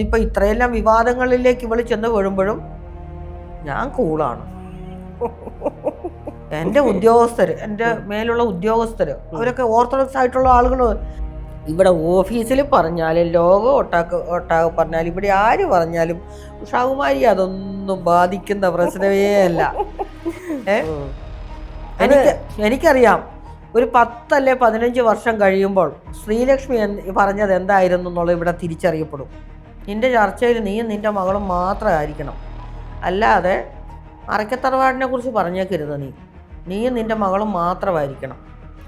ഇപ്പൊ ഇത്രയെല്ലാം വിവാദങ്ങളിലേക്ക് ഇവള് ചെന്ന് വീഴുമ്പോഴും ഞാൻ കൂളാണ്. എൻ്റെ ഉദ്യോഗസ്ഥര്, എൻ്റെ മേലുള്ള ഉദ്യോഗസ്ഥര്, അവരൊക്കെ ഓർത്തഡോക്സ് ആയിട്ടുള്ള ആളുകൾ. ഇവിടെ ഓഫീസിൽ പറഞ്ഞാലും ലോകം ഒട്ടാകെ പറഞ്ഞാലും ഇവിടെ ആര് പറഞ്ഞാലും ഉഷാകുമാരി അതൊന്നും ബാധിക്കുന്ന പ്രശ്നമേ അല്ല. എനിക്കറിയാം ഒരു 10 അല്ലെ 15 വർഷം കഴിയുമ്പോൾ ശ്രീലക്ഷ്മി പറഞ്ഞത് എന്തായിരുന്നു എന്നുള്ളത് ഇവിടെ തിരിച്ചറിയപ്പെടും. നിന്റെ ചർച്ചയിൽ നീയും നിന്റെ മകളും മാത്രമായിരിക്കണം, അല്ലാതെ അറക്കത്തറവാടിനെ കുറിച്ച് പറഞ്ഞേക്കരുത്. നീയും നിന്റെ മകളും മാത്രമായിരിക്കണം.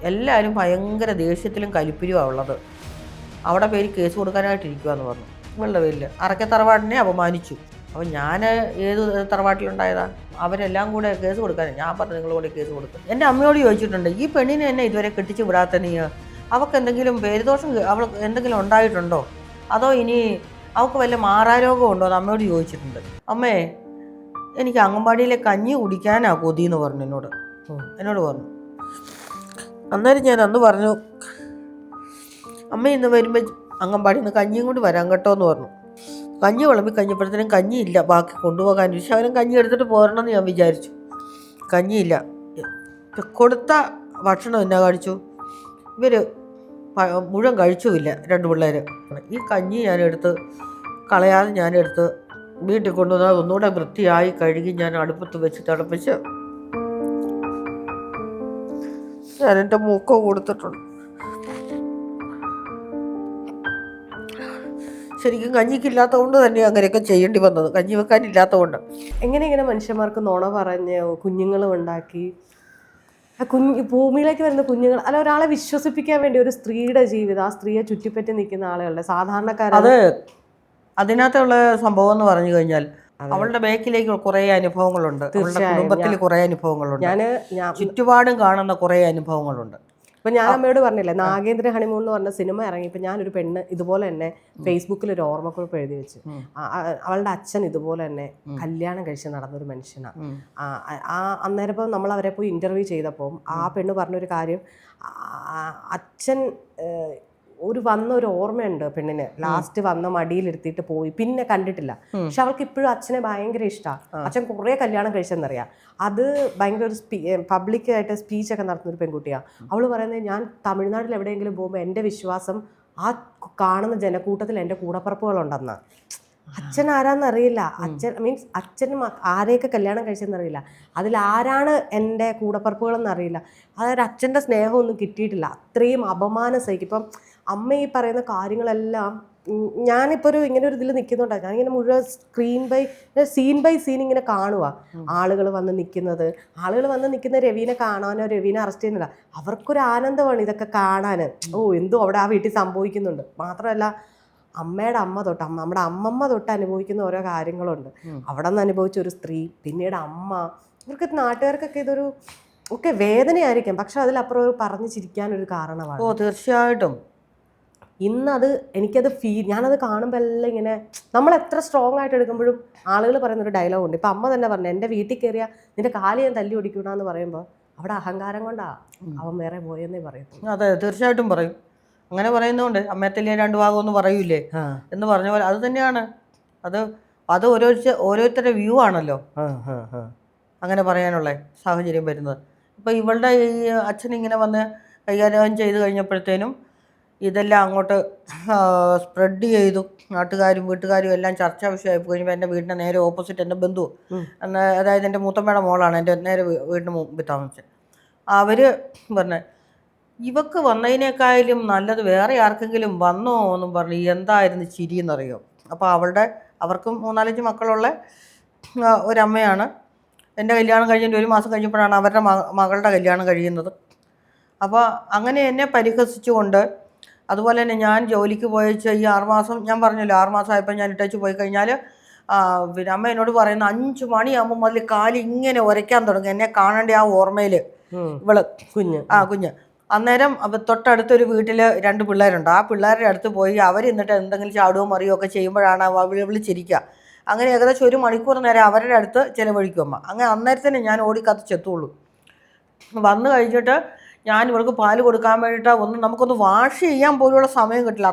എല്ലാവരും ഭയങ്കര ദേഷ്യത്തിലും കലിപ്പിലുമാണ് ഉള്ളത്. അവിടെ പേര് കേസ് കൊടുക്കാനായിട്ടിരിക്കുക എന്ന് പറഞ്ഞു. ഇവളുടെ പേരിൽ അറക്കത്തറവാടിനെ അപമാനിച്ചു. അപ്പോൾ ഞാൻ ഏത് തറവാട്ടിലുണ്ടായതാ? അവരെല്ലാം കൂടെ കേസ് കൊടുക്കാൻ. ഞാൻ പറഞ്ഞു നിങ്ങൾ കൂടെ കേസ് കൊടുക്കും. എൻ്റെ അമ്മയോട് ചോദിച്ചിട്ടുണ്ട്, ഈ പെണ്ണിനെ എന്നെ ഇതുവരെ കെട്ടിച്ച് വിടാത്ത നീ, അവൾക്ക് എന്തെങ്കിലും പേരുദോഷം അവൾ എന്തെങ്കിലും ഉണ്ടായിട്ടുണ്ടോ, അതോ ഇനി അവൾക്ക് വല്ല മാറാരോഗം ഉണ്ടോ എന്ന് അമ്മയോട് ചോദിച്ചിട്ടുണ്ട്. അമ്മേ എനിക്ക് അംഗൻവാടിയിലെ കഞ്ഞി കുടിക്കാനാ കൊതി എന്ന് പറഞ്ഞു എന്നോട് പറഞ്ഞു. അന്നേരം ഞാൻ അന്ന് പറഞ്ഞു, അമ്മ ഇന്ന് വരുമ്പോൾ അംഗൻവാടിയിൽ നിന്ന് കഞ്ഞിയും കൊണ്ട് വരാൻ കേട്ടോ എന്ന് പറഞ്ഞു. കഞ്ഞി വിളമ്പി കഴിഞ്ഞപ്പോഴത്തേനും കഞ്ഞിയില്ല, ബാക്കി കൊണ്ടുപോകാൻ. പക്ഷെ അവരും കഞ്ഞി എടുത്തിട്ട് പോരണമെന്ന് ഞാൻ വിചാരിച്ചു. കഞ്ഞിയില്ല. കൊടുത്ത ഭക്ഷണം എന്നാ കഴിച്ചു, ഇവർ മുഴുവൻ കഴിച്ചുമില്ല 2 പിള്ളേർ. ഈ കഞ്ഞി ഞാനെടുത്ത് കളയാതെ ഞാനെടുത്ത് വീട്ടിൽ കൊണ്ടുവന്നാൽ ഒന്നുകൂടെ വൃത്തിയായി കഴുകി ഞാൻ അടുപ്പത്ത് വെച്ച് തിളപ്പിച്ച് ഞാൻ എൻ്റെ മൂക്ക കൊടുത്തിട്ടുണ്ട്. ശരിക്കും കഞ്ഞിക്കില്ലാത്തതുകൊണ്ട് തന്നെ അങ്ങനെയൊക്കെ ചെയ്യേണ്ടി വന്നത്, കഞ്ഞി വെക്കാനില്ലാത്തതുകൊണ്ട്. എങ്ങനെ മനുഷ്യന്മാർക്ക് നുണ പറഞ്ഞ് കുഞ്ഞുങ്ങളും ഉണ്ടാക്കി ഭൂമിയിലേക്ക് വരുന്ന കുഞ്ഞുങ്ങൾ, അല്ല ഒരാളെ വിശ്വസിപ്പിക്കാൻ വേണ്ടി ഒരു സ്ത്രീയുടെ ജീവിതം, ആ സ്ത്രീയെ ചുറ്റിപ്പറ്റി നിൽക്കുന്ന ആളുകളുടെ സാധാരണക്കാർ. അത് അതിനകത്തുള്ള സംഭവം എന്ന് പറഞ്ഞു കഴിഞ്ഞാൽ അവളുടെ ബാക്കിലേക്ക് കുറേ അനുഭവങ്ങളുണ്ട്, അവളുടെ കുടുംബത്തിൽ കുറേ അനുഭവങ്ങളുണ്ട്, ചുറ്റുപാടും കാണുന്ന കുറേ അനുഭവങ്ങളുണ്ട്. ഇപ്പം ഞാൻ അമ്മയോട് പറഞ്ഞില്ലേ, നാഗേന്ദ്ര ഹണിമൂൺ എന്ന് പറഞ്ഞ സിനിമ ഇറങ്ങിയപ്പോൾ ഞാനൊരു പെണ്ണ് ഇതുപോലെ തന്നെ ഫേസ്ബുക്കിൽ ഒരു ഓർമ്മക്കുറിപ്പ് എഴുതി വെച്ച്. അവളുടെ അച്ഛൻ ഇതുപോലെ തന്നെ കല്യാണം കഴിച്ച് നടന്നൊരു മനുഷ്യനാണ്. അന്നേരം ഇപ്പോൾ നമ്മൾ അവരെ പോയി ഇൻ്റർവ്യൂ ചെയ്തപ്പോൾ ആ പെണ്ണ് പറഞ്ഞൊരു കാര്യം, അച്ഛൻ വന്നൊരു ഓർമ്മയുണ്ട് പെണ്ണിന്. ലാസ്റ്റ് വന്ന മടിയിലിരുത്തിയിട്ട് പോയി, പിന്നെ കണ്ടിട്ടില്ല. പക്ഷെ അവൾക്ക് ഇപ്പോഴും അച്ഛനെ ഭയങ്കര ഇഷ്ടമാണ്. അച്ഛൻ കുറേ കല്യാണം കഴിച്ചെന്നറിയാം. അത് ഭയങ്കര ഒരു പബ്ലിക്കായിട്ട് സ്പീച്ചൊക്കെ നടത്തുന്ന ഒരു പെൺകുട്ടിയാണ്. അവൾ പറയുന്നത്, ഞാൻ തമിഴ്നാട്ടിൽ എവിടെയെങ്കിലും പോകുമ്പോൾ എൻ്റെ വിശ്വാസം ആ കാണുന്ന ജനക്കൂട്ടത്തിൽ എൻ്റെ കൂടപ്പറപ്പുകളുണ്ടെന്നാണ്. അച്ഛൻ ആരാന്നറിയില്ല, അച്ഛൻ ആരെയൊക്കെ കല്യാണം കഴിച്ചെന്നറിയില്ല, അതിലാരാണ് എൻ്റെ കൂടപ്പറപ്പുകളെന്നറിയില്ല. അതായത് അച്ഛൻ്റെ സ്നേഹമൊന്നും കിട്ടിയിട്ടില്ല, അത്രയും അപമാനം സഹിക്കും. ഇപ്പം അമ്മ ഈ പറയുന്ന കാര്യങ്ങളെല്ലാം ഞാനിപ്പോൾ ഇങ്ങനെ ഒരു ഇതിൽ നിൽക്കുന്നുണ്ടാകും. ഞാനിങ്ങനെ മുഴുവൻ സീൻ ബൈ സീൻ ഇങ്ങനെ കാണുക. ആളുകൾ വന്ന് നിൽക്കുന്ന രവീനെ കാണാനോ രവീനെ അറസ്റ്റ് ചെയ്യുന്നില്ല, അവർക്കൊരു ആനന്ദമാണ് ഇതൊക്കെ കാണാൻ. എന്തോ അവിടെ ആ വീട്ടിൽ സംഭവിക്കുന്നുണ്ട്. മാത്രമല്ല അമ്മയുടെ അമ്മ തൊട്ട് നമ്മുടെ അമ്മമ്മ തൊട്ട് അനുഭവിക്കുന്ന ഓരോ കാര്യങ്ങളുണ്ട്. അവിടെ നിന്ന് അനുഭവിച്ച ഒരു സ്ത്രീ, പിന്നീട് അമ്മ, ഇവർക്ക് നാട്ടുകാർക്കൊക്കെ ഇതൊരു ഒക്കെ വേദനയായിരിക്കാം, പക്ഷെ അതിലപ്പുറം പറഞ്ഞ് ചിരിക്കാനൊരു കാരണമാണ്. തീർച്ചയായിട്ടും ഇന്നത് എനിക്കത് ഞാനത് കാണുമ്പോൾ എല്ലാം ഇങ്ങനെ, നമ്മൾ എത്ര സ്ട്രോങ് ആയിട്ട് എടുക്കുമ്പോഴും ആളുകൾ പറയുന്നൊരു ഡയലോഗ് ഉണ്ട്. ഇപ്പം അമ്മ തന്നെ പറഞ്ഞു, എൻ്റെ വീട്ടിൽ കയറിയാൽ നിന്റെ കാല് ഞാൻ തല്ലി ഓടിക്കൂടാന്ന് പറയുമ്പോൾ അവിടെ അഹങ്കാരം കൊണ്ടാ അവൻ വേറെ പോയെന്നേ പറയത്തുള്ളൂ. അതെ, തീർച്ചയായിട്ടും പറയും. അങ്ങനെ പറയുന്നതുകൊണ്ട് അമ്മയത്തല്ലേ 2 ഭാഗമൊന്നും പറയൂലേ എന്ന് പറഞ്ഞ പോലെ അത് തന്നെയാണ്. അത് ഓരോരുത്തരുടെ വ്യൂ ആണല്ലോ അങ്ങനെ പറയാനുള്ള സാഹചര്യം വരുന്നത്. ഇപ്പോൾ ഇവളുടെ ഈ അച്ഛൻ ഇങ്ങനെ വന്ന് കൈകാര്യം ചെയ്ത് കഴിഞ്ഞപ്പോഴത്തേനും ഇതെല്ലാം അങ്ങോട്ട് സ്പ്രെഡ് ചെയ്തു. നാട്ടുകാരും വീട്ടുകാരും എല്ലാം ചർച്ചാ വിഷയമായി കഴിഞ്ഞപ്പോൾ എൻ്റെ വീടിൻ്റെ നേരെ ഓപ്പോസിറ്റ് എൻ്റെ ബന്ധു, അതായത് എൻ്റെ മൂത്തമ്മയുടെ മോളാണ് എൻ്റെ നേരെ വീടിന് മുമ്പിൽ താമസിച്ചത്. അവർ പറഞ്ഞ, ഇവക്ക് വന്നതിനേക്കാളും നല്ലത് വേറെ ആർക്കെങ്കിലും വന്നോ എന്നും പറഞ്ഞ് എന്തായിരുന്നു ചിരിയെന്നറിയോ. അപ്പോൾ അവർക്കും 3-4 മക്കളുള്ള ഒരമ്മയാണ്. എൻ്റെ കല്യാണം കഴിഞ്ഞിട്ട് 1 മാസം കഴിഞ്ഞപ്പോഴാണ് അവരുടെ മകളുടെ കല്യാണം കഴിയുന്നത്. അപ്പോൾ അങ്ങനെ എന്നെ പരിഹസിച്ചുകൊണ്ട്, അതുപോലെ തന്നെ ഞാൻ ജോലിക്ക് പോയിച്ച് ഈ 6 മാസം, ഞാൻ പറഞ്ഞല്ലോ 6 മാസമായപ്പോൾ ഞാൻ ഇട്ടേച്ച് പോയി കഴിഞ്ഞാൽ പിന്നെ അമ്മ എന്നോട് പറയുന്ന 5 മണിയാകുമ്പോൾ മുതൽ കാല് ഇങ്ങനെ ഉരയ്ക്കാൻ തുടങ്ങും. എന്നെ കാണേണ്ട ആ ഓർമ്മയിൽ ഇവള് കുഞ്ഞ് അന്നേരം തൊട്ടടുത്തൊരു വീട്ടിൽ 2 പിള്ളേരുണ്ട്. ആ പിള്ളേരുടെ അടുത്ത് പോയി അവർ എന്നിട്ട് എന്തെങ്കിലും ചാടുകയോ മറിയോ ഒക്കെ ചെയ്യുമ്പോഴാണ് വിളിച്ചിരിക്കുക. അങ്ങനെ ഏകദേശം 1 മണിക്കൂർ നേരം അവരുടെ അടുത്ത് ചിലവഴിക്കും അമ്മ. അങ്ങനെ അന്നേരത്തിന് ഞാൻ ഓടിക്കത്തിച്ചെത്തുള്ളൂ. വന്നു കഴിഞ്ഞിട്ട് ഞാൻ ഇവൾക്ക് പാല് കൊടുക്കാൻ വേണ്ടിയിട്ട് നമുക്കൊന്ന് വാഷ് ചെയ്യാൻ പോലുള്ള സമയം കിട്ടില്ല.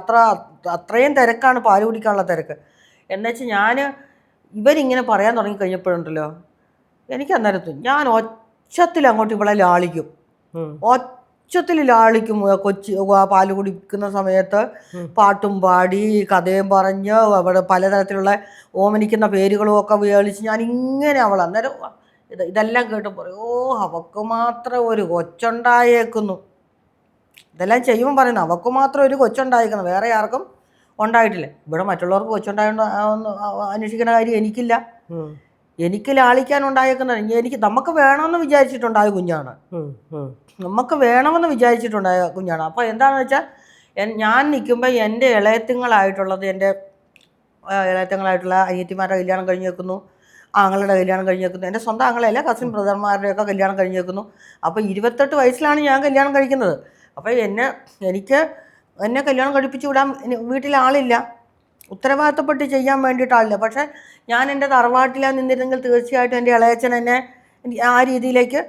അത്രയും തിരക്കാണ്, പാല് കുടിക്കാനുള്ള തിരക്ക്. എന്നുവെച്ചാൽ ഞാൻ ഇവരിങ്ങനെ പറയാൻ തുടങ്ങി കഴിഞ്ഞപ്പോഴുണ്ടല്ലോ എനിക്ക് അന്നേരത്തും ഞാൻ ഒച്ചത്തിൽ അങ്ങോട്ട് ഇവളെ ലാളിക്കും, ഒച്ചത്തിൽ ലാളിക്കും. കൊച്ചി പാല് കുടിക്കുന്ന സമയത്ത് പാട്ടും പാടി കഥയും പറഞ്ഞ് അവിടെ പലതരത്തിലുള്ള ഓമനിക്കുന്ന പേരുകളും ഒക്കെ വിളിച്ച് ഞാൻ ഇങ്ങനെ അവൾ അന്നേരം ഇതെല്ലാം കേട്ടപ്പോൾ ഓ അവക്ക് മാത്രം ഒരു കൊച്ചുണ്ടായേക്കുന്നു. ഇതെല്ലാം ചെയ്യുമ്പോൾ പറയുന്നത് അവക്ക് മാത്രം ഒരു കൊച്ചുണ്ടായേക്കുന്നു, വേറെ ആർക്കും ഉണ്ടായിട്ടില്ല. ഇവിടെ മറ്റുള്ളവർക്ക് കൊച്ചുണ്ടായോണ്ട് അന്വേഷിക്കുന്ന കാര്യം എനിക്കില്ല. എനിക്ക് ലാളിക്കാനുണ്ടായേക്കുന്നത് എനിക്ക് നമുക്ക് വേണമെന്ന് വിചാരിച്ചിട്ടുണ്ടായ കുഞ്ഞാണ്, നമുക്ക് വേണമെന്ന് വിചാരിച്ചിട്ടുണ്ടായ കുഞ്ഞാണ്. അപ്പോൾ എന്താണെന്ന് വെച്ചാൽ ഞാൻ നിൽക്കുമ്പോൾ എൻ്റെ ഇളയത്തുങ്ങളായിട്ടുള്ളത് എൻ്റെ ഇളയത്തുങ്ങളായിട്ടുള്ള അനിയത്തിമാരുടെ കല്യാണം കഴിഞ്ഞ് വെക്കുന്നു, ആങ്ങളുടെ കല്യാണം കഴിഞ്ഞ് വെക്കുന്നു, എൻ്റെ സ്വന്തം ആങ്ങളെയല്ല കസിൻ ബ്രദർമാരുടെയൊക്കെ കല്യാണം കഴിഞ്ഞ് വെക്കുന്നു. അപ്പോൾ 28 വയസ്സിലാണ് ഞാൻ കല്യാണം കഴിക്കുന്നത്. അപ്പോൾ എന്നെ കല്യാണം കഴിപ്പിച്ച് വിടാൻ വീട്ടിൽ ആളില്ല, ഉത്തരവാദിത്തപ്പെട്ട് ചെയ്യാൻ വേണ്ടിയിട്ടാളില്ല. പക്ഷേ ഞാൻ എൻ്റെ തറവാട്ടിലാണ് നിന്നിരുന്നെങ്കിൽ തീർച്ചയായിട്ടും എൻ്റെ ഇളയച്ചൻ എന്നെ ആ രീതിയിലേക്ക്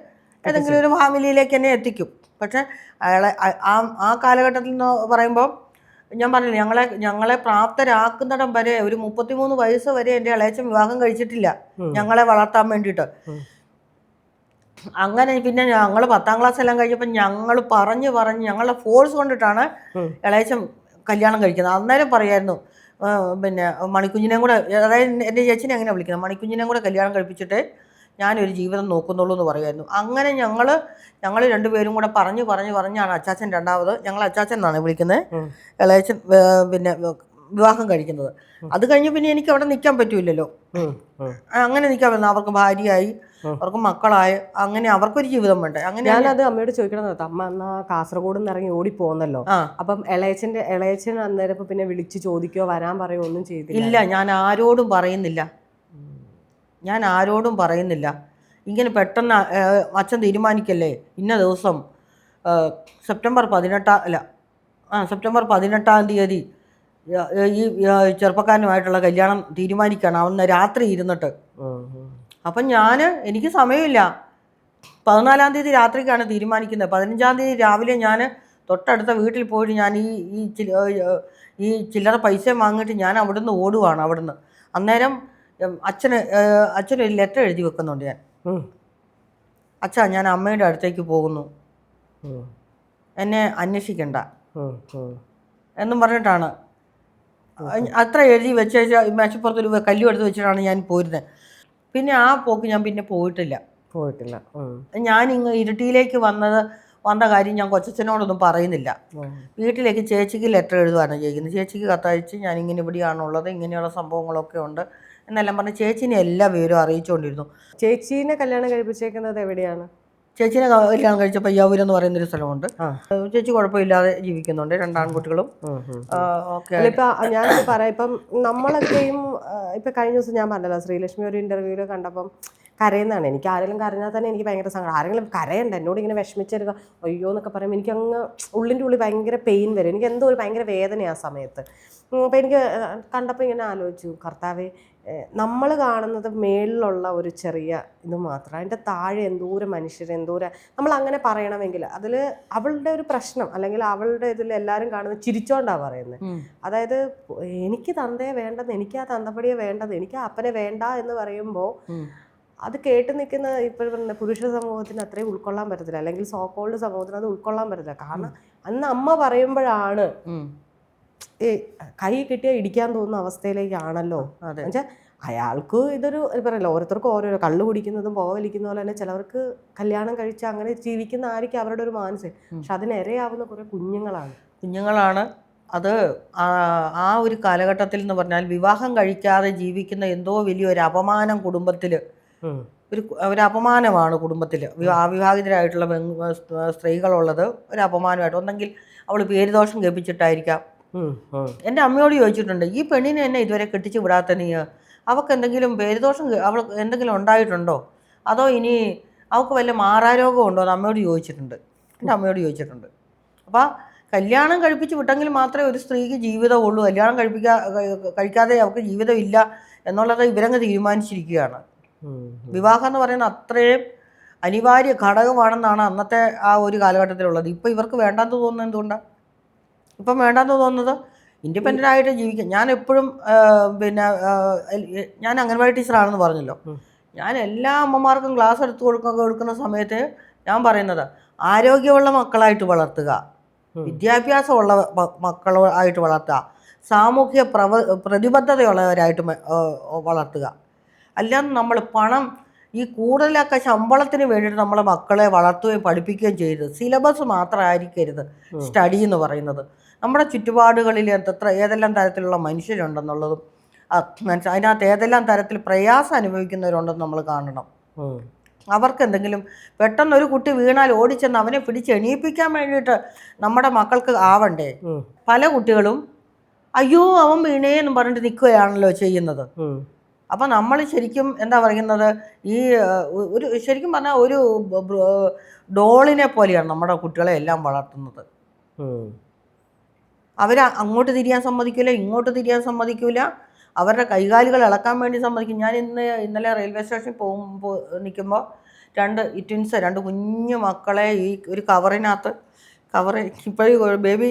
ഏതെങ്കിലും ഒരു ഫാമിലിയിലേക്ക് എന്നെ എത്തിക്കും. പക്ഷേ ആ കാലഘട്ടത്തിൽ എന്ന് പറയുമ്പോൾ ഞാൻ പറഞ്ഞില്ല, ഞങ്ങളെ പ്രാപ്തരാക്കുന്നിടം വരെ ഒരു 33 വയസ്സ് വരെ എൻ്റെ ഇളയച്ചൻ വിവാഹം കഴിച്ചിട്ടില്ല ഞങ്ങളെ വളർത്താൻ വേണ്ടിയിട്ട്. അങ്ങനെ പിന്നെ ഞങ്ങൾ 10ാം ക്ലാസ് എല്ലാം കഴിഞ്ഞപ്പോൾ ഞങ്ങൾ പറഞ്ഞ് ഞങ്ങളുടെ ഫോഴ്സ് കൊണ്ടിട്ടാണ് ഇളയച്ചൻ കല്യാണം കഴിക്കുന്നത്. അന്നേരം പറയായിരുന്നു പിന്നെ മണിക്കുഞ്ഞിനെയും കൂടെ, അതായത് എൻ്റെ ചേച്ചിനെ അങ്ങനെ വിളിക്കുന്നത്, മണിക്കുഞ്ഞിനെയും കൂടെ കല്യാണം കഴിപ്പിച്ചിട്ട് ഞാനൊരു ജീവിതം നോക്കുന്നുള്ളൂ എന്ന് പറയുമായിരുന്നു. അങ്ങനെ ഞങ്ങൾ രണ്ടുപേരും കൂടെ പറഞ്ഞാണ് അച്ചാച്ചൻ രണ്ടാമത്, ഞങ്ങൾ അച്ചാച്ചൻ എന്നാണ് വിളിക്കുന്നത്, ഇളയച്ചൻ പിന്നെ വിവാഹം കഴിക്കുന്നത്. അത് കഴിഞ്ഞ് പിന്നെ എനിക്ക് അവിടെ നിൽക്കാൻ പറ്റൂലല്ലോ, അങ്ങനെ നിൽക്കാൻ പറ്റുന്ന അവർക്ക് ഭാര്യയായി, അവർക്ക് മക്കളായി, അങ്ങനെ അവർക്കൊരു ജീവിതം വേണ്ടേ. അങ്ങനെ ഞാനത് അമ്മയോട് ചോദിക്കണം, അമ്മ എന്നാ കാസർഗോഡ് നിന്ന് ഇറങ്ങി ഓടിപ്പോന്നല്ലോ, അപ്പം ഇളയച്ചൻ അന്നേരം പിന്നെ വിളിച്ച് ചോദിക്കോ വരാൻ പറയോ ഒന്നും ചെയ്തില്ല? ഇല്ല, ഞാൻ ആരോടും പറയുന്നില്ല. ഇങ്ങനെ പെട്ടെന്ന് അച്ഛൻ തീരുമാനിക്കല്ലേ ഇന്ന ദിവസം സെപ്റ്റംബർ 18-ാം തീയതി ഈ ചെറുപ്പക്കാരനുമായിട്ടുള്ള കല്യാണം തീരുമാനിക്കുകയാണ് അന്ന് രാത്രി ഇരുന്നിട്ട്. അപ്പം എനിക്ക് സമയമില്ല. 14-ാം തീയതി രാത്രിക്കാണ് തീരുമാനിക്കുന്നത്. 15-ാം തീയതി രാവിലെ ഞാൻ തൊട്ടടുത്ത വീട്ടിൽ പോയിട്ട് ഞാൻ ഈ ചില്ലറ പൈസ വാങ്ങിയിട്ട് ഞാൻ അവിടുന്ന് ഓടുവാണ്. അവിടുന്ന് അന്നേരം അച്ഛനൊരു ലെറ്റർ എഴുതി വെക്കുന്നുണ്ട് ഞാൻ. അച്ഛാ, ഞാൻ അമ്മയുടെ അടുത്തേക്ക് പോകുന്നു, എന്നെ അന്വേഷിക്കണ്ട എന്നും പറഞ്ഞിട്ടാണ് അത്ര എഴുതി വെച്ച മേശപ്പുറത്തൊരു കല്ലും എടുത്ത് വെച്ചിട്ടാണ് ഞാൻ പോരുന്നത്. പിന്നെ ആ പോക്ക് ഞാൻ പിന്നെ പോയിട്ടില്ല. ഞാൻ ഇരുട്ടിയിലേക്ക് വന്ന കാര്യം ഞാൻ കൊച്ചച്ഛനോടൊന്നും പറയുന്നില്ല. വീട്ടിലേക്ക് ചേച്ചിക്ക് ലെറ്റർ എഴുതുവാണ് ചെയ്യുന്നത്. ചേച്ചിക്ക് കത്തയച്ച് ഞാനിങ്ങനെ ഇവിടെയാണുള്ളത്, ഇങ്ങനെയുള്ള സംഭവങ്ങളൊക്കെ ഉണ്ട് എന്നെല്ലാം പറഞ്ഞ് ചേച്ചീനെ എല്ലാ വിവരവും അറിയിച്ചുകൊണ്ടിരുന്നു. ചേച്ചീനെ കല്യാണം കഴിപ്പിച്ചേക്കുന്നത് എവിടെയാണ്? ചേച്ചീനെ കല്യാണം കഴിച്ച പയ്യാവൂർ എന്ന് പറയുന്നൊരു സ്ഥലമുണ്ട്. ചേച്ചി കുഴപ്പമില്ലാതെ ജീവിക്കുന്നുണ്ട്, 2 ആൺകുട്ടികളും ഒക്കെ. ഇപ്പം ഞാൻ പറയാം, ഇപ്പം നമ്മളൊക്കെയും ഇപ്പം കഴിഞ്ഞ ദിവസം ഞാൻ പറഞ്ഞല്ലോ, ശ്രീലക്ഷ്മി ഒരു ഇൻ്റർവ്യൂവിൽ കണ്ടപ്പം കരയുന്നതാണ്. എനിക്ക് ആരെങ്കിലും കരഞ്ഞാൽ തന്നെ എനിക്ക് ഭയങ്കര സങ്കടം. ആരെങ്കിലും കരയണ്ട, എന്നോട് ഇങ്ങനെ വിഷമിച്ചെടുക്കുക അയ്യോ എന്നൊക്കെ പറയുമ്പോൾ എനിക്ക് അങ്ങ് ഉള്ളിൻ്റെ ഉള്ളിൽ ഭയങ്കര പെയിൻ വരും. എനിക്ക് എന്തോ ഒരു ഭയങ്കര വേദനയാണ് ആ സമയത്ത്. അപ്പോൾ എനിക്ക് കണ്ടപ്പോൾ ഇങ്ങനെ ആലോചിച്ചു, കർത്താവേ, നമ്മൾ കാണുന്നത് മേളിലുള്ള ഒരു ചെറിയ ഇത് മാത്രം, അതിൻ്റെ താഴെ എന്തോരം മനുഷ്യർ, നമ്മൾ അങ്ങനെ പറയണമെങ്കിൽ അതിൽ അവളുടെ ഒരു പ്രശ്നം, അല്ലെങ്കിൽ അവളുടെ ഇതിൽ എല്ലാവരും കാണുന്നത് ചിരിച്ചോണ്ടാണ് പറയുന്നത്. അതായത് എനിക്ക് തന്തയെ വേണ്ടത്, എനിക്ക് ആ തന്തപ്പടിയെ വേണ്ടത്, എനിക്ക് ആ അപ്പനെ വേണ്ട എന്ന് പറയുമ്പോൾ അത് കേട്ട് നിൽക്കുന്ന ഇപ്പോൾ പുരുഷ സമൂഹത്തിന് അത്രയും ഉൾക്കൊള്ളാൻ പറ്റത്തില്ല, അല്ലെങ്കിൽ സോക്കോൾഡ് സമൂഹത്തിന് അത് ഉൾക്കൊള്ളാൻ പറ്റത്തില്ല. കാരണം അന്ന് അമ്മ പറയുമ്പോഴാണ് കൈ കിട്ടിയാൽ ഇടിക്കാൻ തോന്നുന്ന അവസ്ഥയിലേക്കാണല്ലോ. എന്നുവെച്ചാൽ അയാൾക്ക് ഇതൊരു പറയല്ലോ, ഓരോരുത്തർക്കും ഓരോരോ കള്ളു കുടിക്കുന്നതും പോവലിക്കുന്ന പോലെ തന്നെ ചിലവർക്ക് കല്യാണം കഴിച്ച് അങ്ങനെ ജീവിക്കുന്ന ആയിരിക്കും അവരുടെ ഒരു മാനസികം. പക്ഷെ അതിനിരയാവുന്ന കുറേ കുഞ്ഞുങ്ങളാണ്. അത് ആ ഒരു കാലഘട്ടത്തിൽ എന്ന് പറഞ്ഞാൽ വിവാഹം കഴിക്കാതെ ജീവിക്കുന്ന എന്തോ വലിയൊരു അപമാനം കുടുംബത്തിൽ, ഒരു അപമാനമാണ് കുടുംബത്തിൽ. അവിവാഹിതരായിട്ടുള്ള സ്ത്രീകളുള്ളത് ഒരു അപമാനമായിട്ട്, ഒന്നെങ്കിൽ അവൾ പേരുദോഷം കേൾപ്പിച്ചിട്ടായിരിക്കാം. എൻ്റെ അമ്മയോട് ചോദിച്ചിട്ടുണ്ട്, ഈ പെണ്ണിനെ എന്നെ ഇതുവരെ കെട്ടിച്ച് വിടാത്ത നീ, അവൾക്ക് എന്തെങ്കിലും പേരുദോഷം അവൾ എന്തെങ്കിലും ഉണ്ടായിട്ടുണ്ടോ, അതോ ഇനി അവൾക്ക് വല്ല മാറാരോഗം ഉണ്ടോ എന്ന് അമ്മയോട് ചോദിച്ചിട്ടുണ്ട്, എൻ്റെ അമ്മയോട് ചോദിച്ചിട്ടുണ്ട്. അപ്പോൾ കല്യാണം കഴിപ്പിച്ച് വിട്ടെങ്കിൽ മാത്രമേ ഒരു സ്ത്രീക്ക് ജീവിതമുള്ളൂ, കല്യാണം കഴിക്കാതെ അവൾക്ക് ജീവിതമില്ല എന്നുള്ളത് ഇവരങ്ങ് തീരുമാനിച്ചിരിക്കുകയാണ്. വിവാഹം എന്ന് പറയുന്നത് അത്രയും അനിവാര്യ ഘടകമാണെന്നാണ് അന്നത്തെ ആ ഒരു കാലഘട്ടത്തിലുള്ളത്. ഇപ്പം ഇവർക്ക് വേണ്ടാന്ന് തോന്നുന്നത് എന്തുകൊണ്ടാണ്? ഇപ്പം വേണ്ടാന്ന് തോന്നുന്നത് ഇൻഡിപെൻഡൻ്റ് ആയിട്ട് ജീവിക്കാം. ഞാൻ എപ്പോഴും പിന്നെ ഞാൻ അംഗൻവാടി ടീച്ചറാണെന്ന് പറഞ്ഞല്ലോ. ഞാൻ എല്ലാ അമ്മമാർക്കും ക്ലാസ് എടുത്ത് കൊടുക്കുന്ന സമയത്ത് ഞാൻ പറയുന്നത് ആരോഗ്യമുള്ള മക്കളായിട്ട് വളർത്തുക, വിദ്യാഭ്യാസമുള്ള മക്കളായിട്ട് വളർത്തുക, സാമൂഹ്യ പ്രതിബദ്ധതയുള്ളവരായിട്ട് വളർത്തുക. അല്ലാതെ നമ്മൾ പണം ഈ കൂടുതലൊക്കെ ശമ്പളത്തിന് വേണ്ടിയിട്ട് നമ്മളെ മക്കളെ വളർത്തുകയും പഠിപ്പിക്കുകയും ചെയ്ത് സിലബസ് മാത്രമായിരിക്കരുത് സ്റ്റഡി എന്ന് പറയുന്നത്. നമ്മുടെ ചുറ്റുപാടുകളിൽ ഏതെല്ലാം തരത്തിലുള്ള മനുഷ്യരുണ്ടെന്നുള്ളതും അതിനകത്ത് ഏതെല്ലാം തരത്തിൽ പ്രയാസം അനുഭവിക്കുന്നവരുണ്ടെന്ന് നമ്മൾ കാണണം. അവർക്ക് എന്തെങ്കിലും പെട്ടെന്നൊരു കുട്ടി വീണാൽ ഓടിച്ചെന്ന് അവനെ പിടിച്ച് എണീപ്പിക്കാൻ വേണ്ടിയിട്ട് നമ്മുടെ മക്കൾക്ക് ആവണ്ടേ? പല കുട്ടികളും അയ്യോ അവൻ വീണേ എന്ന് പറഞ്ഞിട്ട് നിൽക്കുകയാണല്ലോ ചെയ്യുന്നത്. അപ്പം നമ്മൾ ശരിക്കും എന്താ പറയുന്നത്, ഈ ശരിക്കും പറഞ്ഞാൽ ഒരു ഡോളിനെ പോലെയാണ് നമ്മുടെ കുട്ടികളെ എല്ലാം വളർത്തുന്നത്. അവർ അങ്ങോട്ട് തിരിയാൻ സമ്മതിക്കില്ല, ഇങ്ങോട്ട് തിരിയാൻ സമ്മതിക്കില്ല, അവരുടെ കൈകാലുകൾ ഇളക്കാൻ വേണ്ടി സമ്മതിക്കും. ഞാൻ ഇന്നലെ റെയിൽവേ സ്റ്റേഷനിൽ നിൽക്കുമ്പോൾ രണ്ട് കുഞ്ഞു മക്കളെ ഈ ഒരു കവറിനകത്ത് ഇപ്പോഴും ബേബി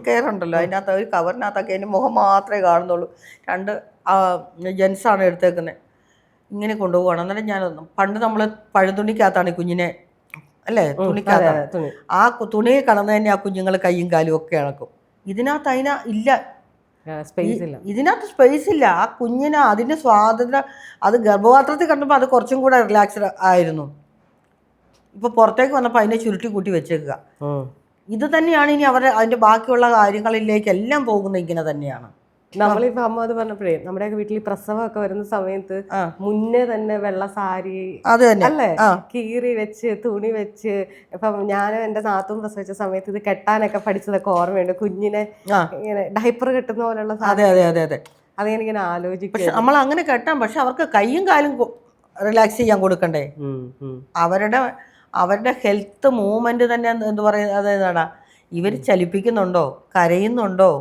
കെയർ ഉണ്ടല്ലോ, അതിനകത്ത് ഒരു കവറിനകത്തൊക്കെ എൻ്റെ മുഖം മാത്രമേ കാണുന്നുള്ളൂ. 2 ജെൻസാണ് എടുത്തേക്കുന്നത്. ഇങ്ങനെ കൊണ്ടുപോവാണ്. അന്നേരം ഞാൻ പണ്ട് നമ്മൾ പഴതുണിക്കകത്താണ് ഈ കുഞ്ഞിനെ അല്ലേ, തുണിക്കകത്ത് ആ തുണിയിൽ കടന്നു തന്നെ ആ കുഞ്ഞുങ്ങൾ കൈയും കാലും ഒക്കെ ഇളക്കും. ഇതിനകത്ത് ഇല്ല, ഇതിനകത്ത് സ്പേസ് ഇല്ല. ആ കുഞ്ഞിന് അതിൻ്റെ സ്വാതന്ത്ര്യം, അത് ഗർഭപാത്രത്തിൽ കണ്ടപ്പോൾ അത് കുറച്ചും കൂടെ റിലാക്സ്ഡ് ആയിരുന്നു. ഇപ്പോൾ പുറത്തേക്ക് വന്നപ്പോൾ അതിനെ ചുരുട്ടി കൂട്ടി വെച്ചേക്കുക. ഇത് തന്നെയാണ് ഇനി അതിൻ്റെ ബാക്കിയുള്ള കാര്യങ്ങളിലേക്ക് എല്ലാം പോകുന്നത് ഇങ്ങനെ തന്നെയാണ്. നമ്മളിപ്പോ അമ്മ അത് പറഞ്ഞപ്പോഴേ നമ്മുടെയൊക്കെ വീട്ടിൽ പ്രസവമൊക്കെ വരുന്ന സമയത്ത് മുന്നേ തന്നെ വെള്ള സാരി അല്ലേ കീറി വെച്ച് തുണി വെച്ച്, ഇപ്പം ഞാനും എൻ്റെ നാത്തും പ്രസവിച്ച സമയത്ത് ഇത് കെട്ടാനൊക്കെ പഠിച്ചതൊക്കെ ഓർമ്മയുണ്ട്. കുഞ്ഞിനെ ഇങ്ങനെ ഡൈപ്പർ കെട്ടുന്ന പോലുള്ള അതെനിക്കിങ്ങനെ ആലോചിക്കും. പക്ഷെ നമ്മൾ അങ്ങനെ കെട്ടാം, പക്ഷെ അവർക്ക് കൈയും കാലും റിലാക്സ് ചെയ്യാൻ കൊടുക്കണ്ടേ? അവരുടെ ഹെൽത്ത് മൂവ്മെന്റ് തന്നെ എന്ത് പറയുന്നത്, അതെന്താടാ ഇവർ ചലിപ്പിക്കുന്നുണ്ടോ, കരയുന്നുണ്ടോ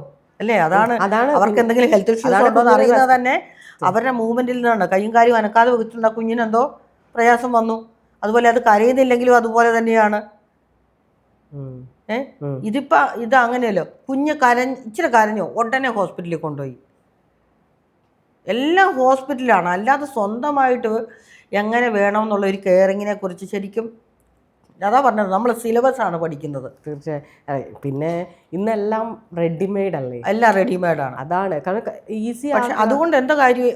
അല്ലേ? അതാണ് അവർക്ക് എന്തെങ്കിലും ഹെൽത്ത് ഇഷ്യൂസ് ഉണ്ടോ എന്ന് അറിയുന്നത് തന്നെ അവരുടെ മൂവ്മെന്റിൽ നിന്നാണ്. കൈയും കാര്യം അനക്കാതെ വെച്ചിട്ടുണ്ട്, കുഞ്ഞിനെന്തോ പ്രയാസം വന്നു. അതുപോലെ അത് കരയുന്നില്ലെങ്കിലും അതുപോലെ തന്നെയാണ്. ഇത് അങ്ങനെയല്ലോ, കുഞ്ഞ് ഇച്ചിരി കരഞ്ഞോ ഉടനെ ഹോസ്പിറ്റലിൽ കൊണ്ടുപോയി, എല്ലാം ഹോസ്പിറ്റലാണ്. അല്ലാതെ സ്വന്തമായിട്ട് എങ്ങനെ വേണമെന്നുള്ള ഒരു കെയറിങ്ങിനെ കുറിച്ച് ശരിക്കും അതാ പറഞ്ഞത്, നമ്മൾ സിലബസ് ആണ് പഠിക്കുന്നത്. തീർച്ചയായും. പിന്നെ ഇന്നെല്ലാം റെഡിമെയ്ഡ് അല്ലേ, എല്ലാം റെഡിമെയ്ഡാണ്. അതാണ് കാരണം ഈസി. അതുകൊണ്ട് എന്താ കാര്യം,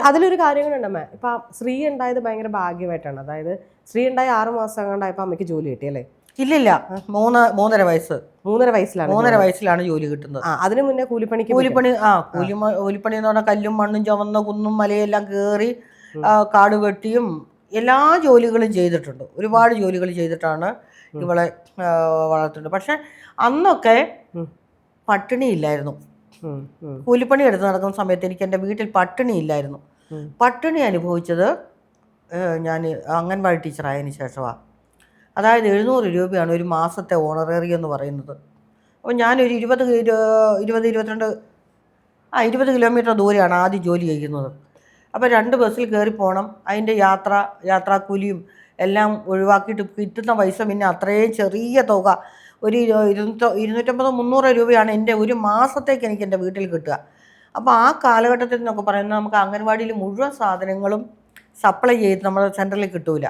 അതിലൊരു കാര്യങ്ങളുണ്ടമ്മ. ഇപ്പൊ സ്ത്രീ ഉണ്ടായത് ഭയങ്കര ഭാഗ്യമായിട്ടാണ്. അതായത് സ്ത്രീ ഉണ്ടായി 6 മാസം കണ്ടായപ്പോ അമ്മയ്ക്ക് ജോലി കിട്ടി അല്ലേ? ഇല്ലില്ല, 3.5 വയസ്സിലാണ് 3.5 വയസ്സിലാണ് ജോലി കിട്ടുന്നത്. അതിനു മുന്നേ കൂലിപ്പണി എന്ന് പറഞ്ഞാൽ കല്ലും മണ്ണും ചുവന്ന കുന്നും മലയെല്ലാം കയറി കാട് വെട്ടിയും എല്ലാ ജോലികളും ചെയ്തിട്ടുണ്ട്. ഒരുപാട് ജോലികൾ ചെയ്തിട്ടാണ് ഇവളെ വളർത്തുന്നത്. പക്ഷെ അന്നൊക്കെ പട്ടിണിയില്ലായിരുന്നു. കൂലിപ്പണി എടുത്ത് നടക്കുന്ന സമയത്ത് എനിക്ക് എൻ്റെ വീട്ടിൽ പട്ടിണി ഇല്ലായിരുന്നു. പട്ടിണി അനുഭവിച്ചത് ഞാൻ അംഗൻവാടി ടീച്ചറായതിനു ശേഷമാണ്. അതായത് 700 രൂപയാണ് ഒരു മാസത്തെ ഓണറേറിയം എന്ന് പറയുന്നത്. അപ്പോൾ ഞാനൊരു 20 കിലോമീറ്റർ ദൂരെയാണ് ആദ്യം ജോലി ചെയ്യുന്നത്. അപ്പോൾ 2 ബസ്സിൽ കയറി പോകണം. അതിൻ്റെ യാത്രാക്കൂലിയും എല്ലാം ഒഴിവാക്കിയിട്ട് കിട്ടുന്ന പൈസ പിന്നെ അത്രയും ചെറിയ തുക, ഒരു 250-300 രൂപയാണ് എൻ്റെ ഒരു മാസത്തേക്ക് എനിക്ക് എൻ്റെ വീട്ടിൽ കിട്ടുക. അപ്പോൾ ആ കാലഘട്ടത്തിൽ നിന്നൊക്കെ പറയുന്നത് നമുക്ക് അംഗൻവാടിയിൽ മുഴുവൻ സാധനങ്ങളും സപ്ലൈ ചെയ്ത് നമ്മുടെ സെൻറ്ററിൽ കിട്ടൂല.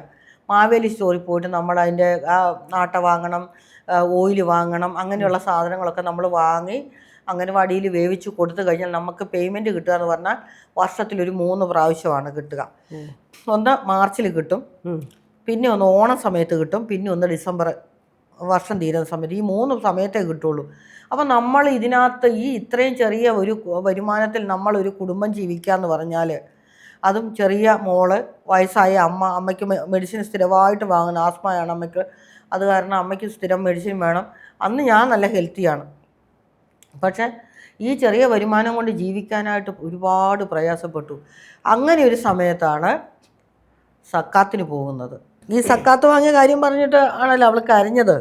മാവേലി സ്റ്റോറിൽ പോയിട്ട് നമ്മൾ അതിൻ്റെ നാട്ട വാങ്ങണം, ഓയിൽ വാങ്ങണം, അങ്ങനെയുള്ള സാധനങ്ങളൊക്കെ നമ്മൾ വാങ്ങി അംഗൻവാടിയിൽ വേവിച്ച് കൊടുത്തു കഴിഞ്ഞാൽ നമുക്ക് പേയ്മെൻറ്റ് കിട്ടുക എന്ന് പറഞ്ഞാൽ വർഷത്തിലൊരു 3 പ്രാവശ്യമാണ് കിട്ടുക. ഒന്ന് മാർച്ചിൽ കിട്ടും, പിന്നെ ഒന്ന് ഓണം സമയത്ത് കിട്ടും, പിന്നെ ഒന്ന് ഡിസംബർ വർഷം തീരുന്ന സമയത്ത്. ഈ 3 സമയത്തേ കിട്ടുള്ളൂ. അപ്പം നമ്മൾ ഇതിനകത്ത് ഈ ഇത്രയും ചെറിയ ഒരു വരുമാനത്തിൽ നമ്മളൊരു കുടുംബം ജീവിക്കുക എന്ന് പറഞ്ഞാൽ, അതും ചെറിയ മോള്, വയസ്സായ അമ്മയ്ക്ക് മെഡിസിൻ സ്ഥിരമായിട്ട് വാങ്ങുന്ന ആസ്മയാണ് അമ്മയ്ക്ക്. അത് കാരണം അമ്മയ്ക്ക് സ്ഥിരം മെഡിസിൻ വേണം. അന്ന് ഞാൻ നല്ല ഹെൽത്തിയാണ്, പക്ഷേ ഈ ചെറിയ വരുമാനം കൊണ്ട് ജീവിക്കാനായിട്ട് ഒരുപാട് പ്രയാസപ്പെട്ടു. അങ്ങനെ ഒരു സമയത്താണ് സക്കാത്തിന് പോകുന്നത്. ഈ സക്കാത്ത് വാങ്ങിയ കാര്യം പറഞ്ഞിട്ട് ആണല്ലോ അവൾ കരഞ്ഞത്.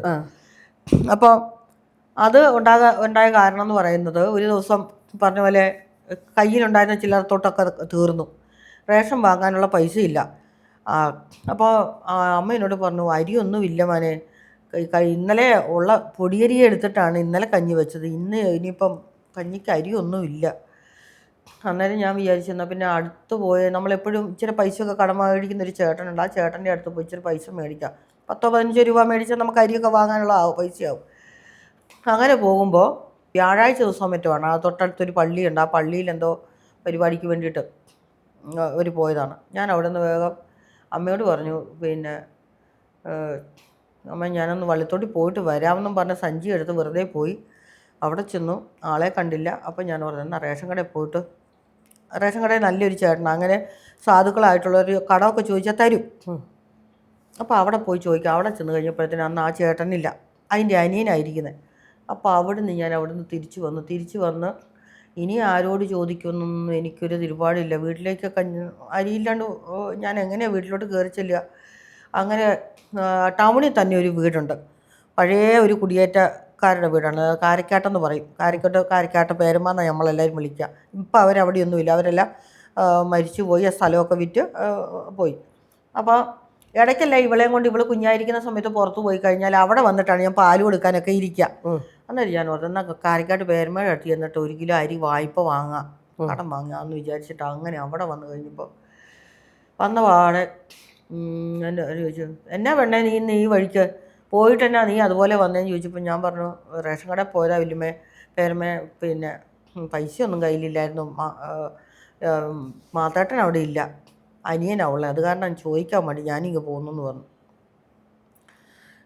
അപ്പോൾ അത് ഉണ്ടായ കാരണം എന്ന് പറയുന്നത്, ഒരു ദിവസം പറഞ്ഞ പോലെ കയ്യിലുണ്ടായിരുന്ന ചില്ലറത്തോട്ടൊക്കെ തീർന്നു, റേഷൻ വാങ്ങാനുള്ള പൈസയില്ല. അപ്പോൾ അമ്മ എന്നോട് പറഞ്ഞു, അരിയൊന്നും ഇല്ല മോനെ, ഇന്നലെ ഉള്ള പൊടിയരി എടുത്തിട്ടാണ് ഇന്നലെ കഞ്ഞി വെച്ചത്, ഇനിയിപ്പം കഞ്ഞിക്ക് അരിയൊന്നുമില്ല. അന്നേരം ഞാൻ വിചാരിച്ചു എന്നാൽ പിന്നെ അടുത്ത് പോയി നമ്മളെപ്പോഴും ഇച്ചിരി പൈസയൊക്കെ കടം മേടിക്കുന്നൊരു ചേട്ടനുണ്ട്. ആ ചേട്ടൻ്റെ അടുത്ത് പോയി ഇച്ചിരി പൈസ മേടിക്കാം. 10-15 രൂപ മേടിച്ചാൽ നമുക്ക് അരിയൊക്കെ വാങ്ങാനുള്ള പൈസയാവും. അങ്ങനെ പോകുമ്പോൾ വ്യാഴാഴ്ച ദിവസം മറ്റുമാണ്. ആ തൊട്ടടുത്തൊരു പള്ളിയുണ്ട്. ആ പള്ളിയിൽ എന്തോ പരിപാടിക്ക് വേണ്ടിയിട്ട് അവർ പോയതാണ്. ഞാൻ അവിടെ നിന്ന് വേഗം അമ്മയോട് പറഞ്ഞു, പിന്നെ അമ്മ ഞാനൊന്ന് വള്ളിത്തോട്ടി പോയിട്ട് വരാമെന്നും പറഞ്ഞ് സഞ്ചി എടുത്ത് വെറുതെ പോയി. അവിടെ ചെന്നു, ആളെ കണ്ടില്ല. അപ്പം ഞാൻ പറഞ്ഞു എന്നാൽ റേഷൻ കടയിൽ പോയിട്ട്, റേഷൻ കടയിൽ നല്ലൊരു ചേട്ടനാണ്, അങ്ങനെ സാധുക്കളായിട്ടുള്ളൊരു കടമൊക്കെ ചോദിച്ചാൽ തരും. അപ്പോൾ അവിടെ പോയി ചോദിക്കുക. അവിടെ ചെന്ന് കഴിഞ്ഞപ്പോഴത്തേനും അന്ന് ആ ചേട്ടനില്ല, അതിൻ്റെ അനിയനായിരിക്കുന്നത്. അപ്പോൾ അവിടുന്ന് ഞാൻ അവിടുന്ന് തിരിച്ചു വന്ന് ഇനി ആരോട് ചോദിക്കുമെന്നൊന്നും എനിക്കൊരു തിരുപാടില്ല. വീട്ടിലേക്കൊക്കെ അരിയില്ലാണ്ട് ഞാൻ എങ്ങനെയാണ് വീട്ടിലോട്ട് കയറി ചെല്ലുക? അങ്ങനെ ടൗണിൽ തന്നെ ഒരു വീടുണ്ട്, പഴയ ഒരു കുടിയേറ്റക്കാരുടെ വീടാണ്. കാരക്കാട്ടെന്ന് പറയും. കാരക്കാട്ട് പേരമ്മാന്നാണ് നമ്മളെല്ലാവരും വിളിക്കുക. ഇപ്പം അവരവിടെയൊന്നുമില്ല, അവരെല്ലാം മരിച്ചു പോയി. ആ സ്ഥലമൊക്കെ വിറ്റ് പോയി. അപ്പോൾ ഇടയ്ക്കല്ല ഇവളെയും കൊണ്ട് ഇവള് കുഞ്ഞായിരിക്കുന്ന സമയത്ത് പുറത്ത് പോയി കഴിഞ്ഞാൽ അവിടെ വന്നിട്ടാണ് ഞാൻ പാല് കൊടുക്കാനൊക്കെ ഇരിക്കുക. അന്നേരം ഞാൻ പറഞ്ഞു എന്നാൽ കാരക്കാട്ട് പേരമ്മയുടെ അടുത്ത് ചെന്നിട്ട് 1 കിലോ അരി വായ്പ വാങ്ങാം, കടം വാങ്ങാമെന്ന് വിചാരിച്ചിട്ട് അങ്ങനെ അവിടെ വന്നു കഴിഞ്ഞപ്പോൾ വന്ന പാടെ എൻ്റെ ചോദിച്ചു എന്നാ പെണ്ണേ നീ ഈ വഴിക്ക് പോയിട്ട് എന്നാ നീ അതുപോലെ വന്നതെന്ന് ചോദിച്ചപ്പോൾ ഞാൻ പറഞ്ഞു റേഷൻ കടയിൽ പോയതാ വല്യമ്മേ, പേരമ്മേ, പിന്നെ പൈസയൊന്നും കയ്യിലില്ലായിരുന്നു, മാത്തേട്ടൻ അവിടെ ഇല്ല, അനിയനാവുള്ളത്, അത് കാരണം ചോദിക്കാൻ വേണ്ടി ഞാനിങ്ങ് പോകുന്നു എന്ന് പറഞ്ഞു.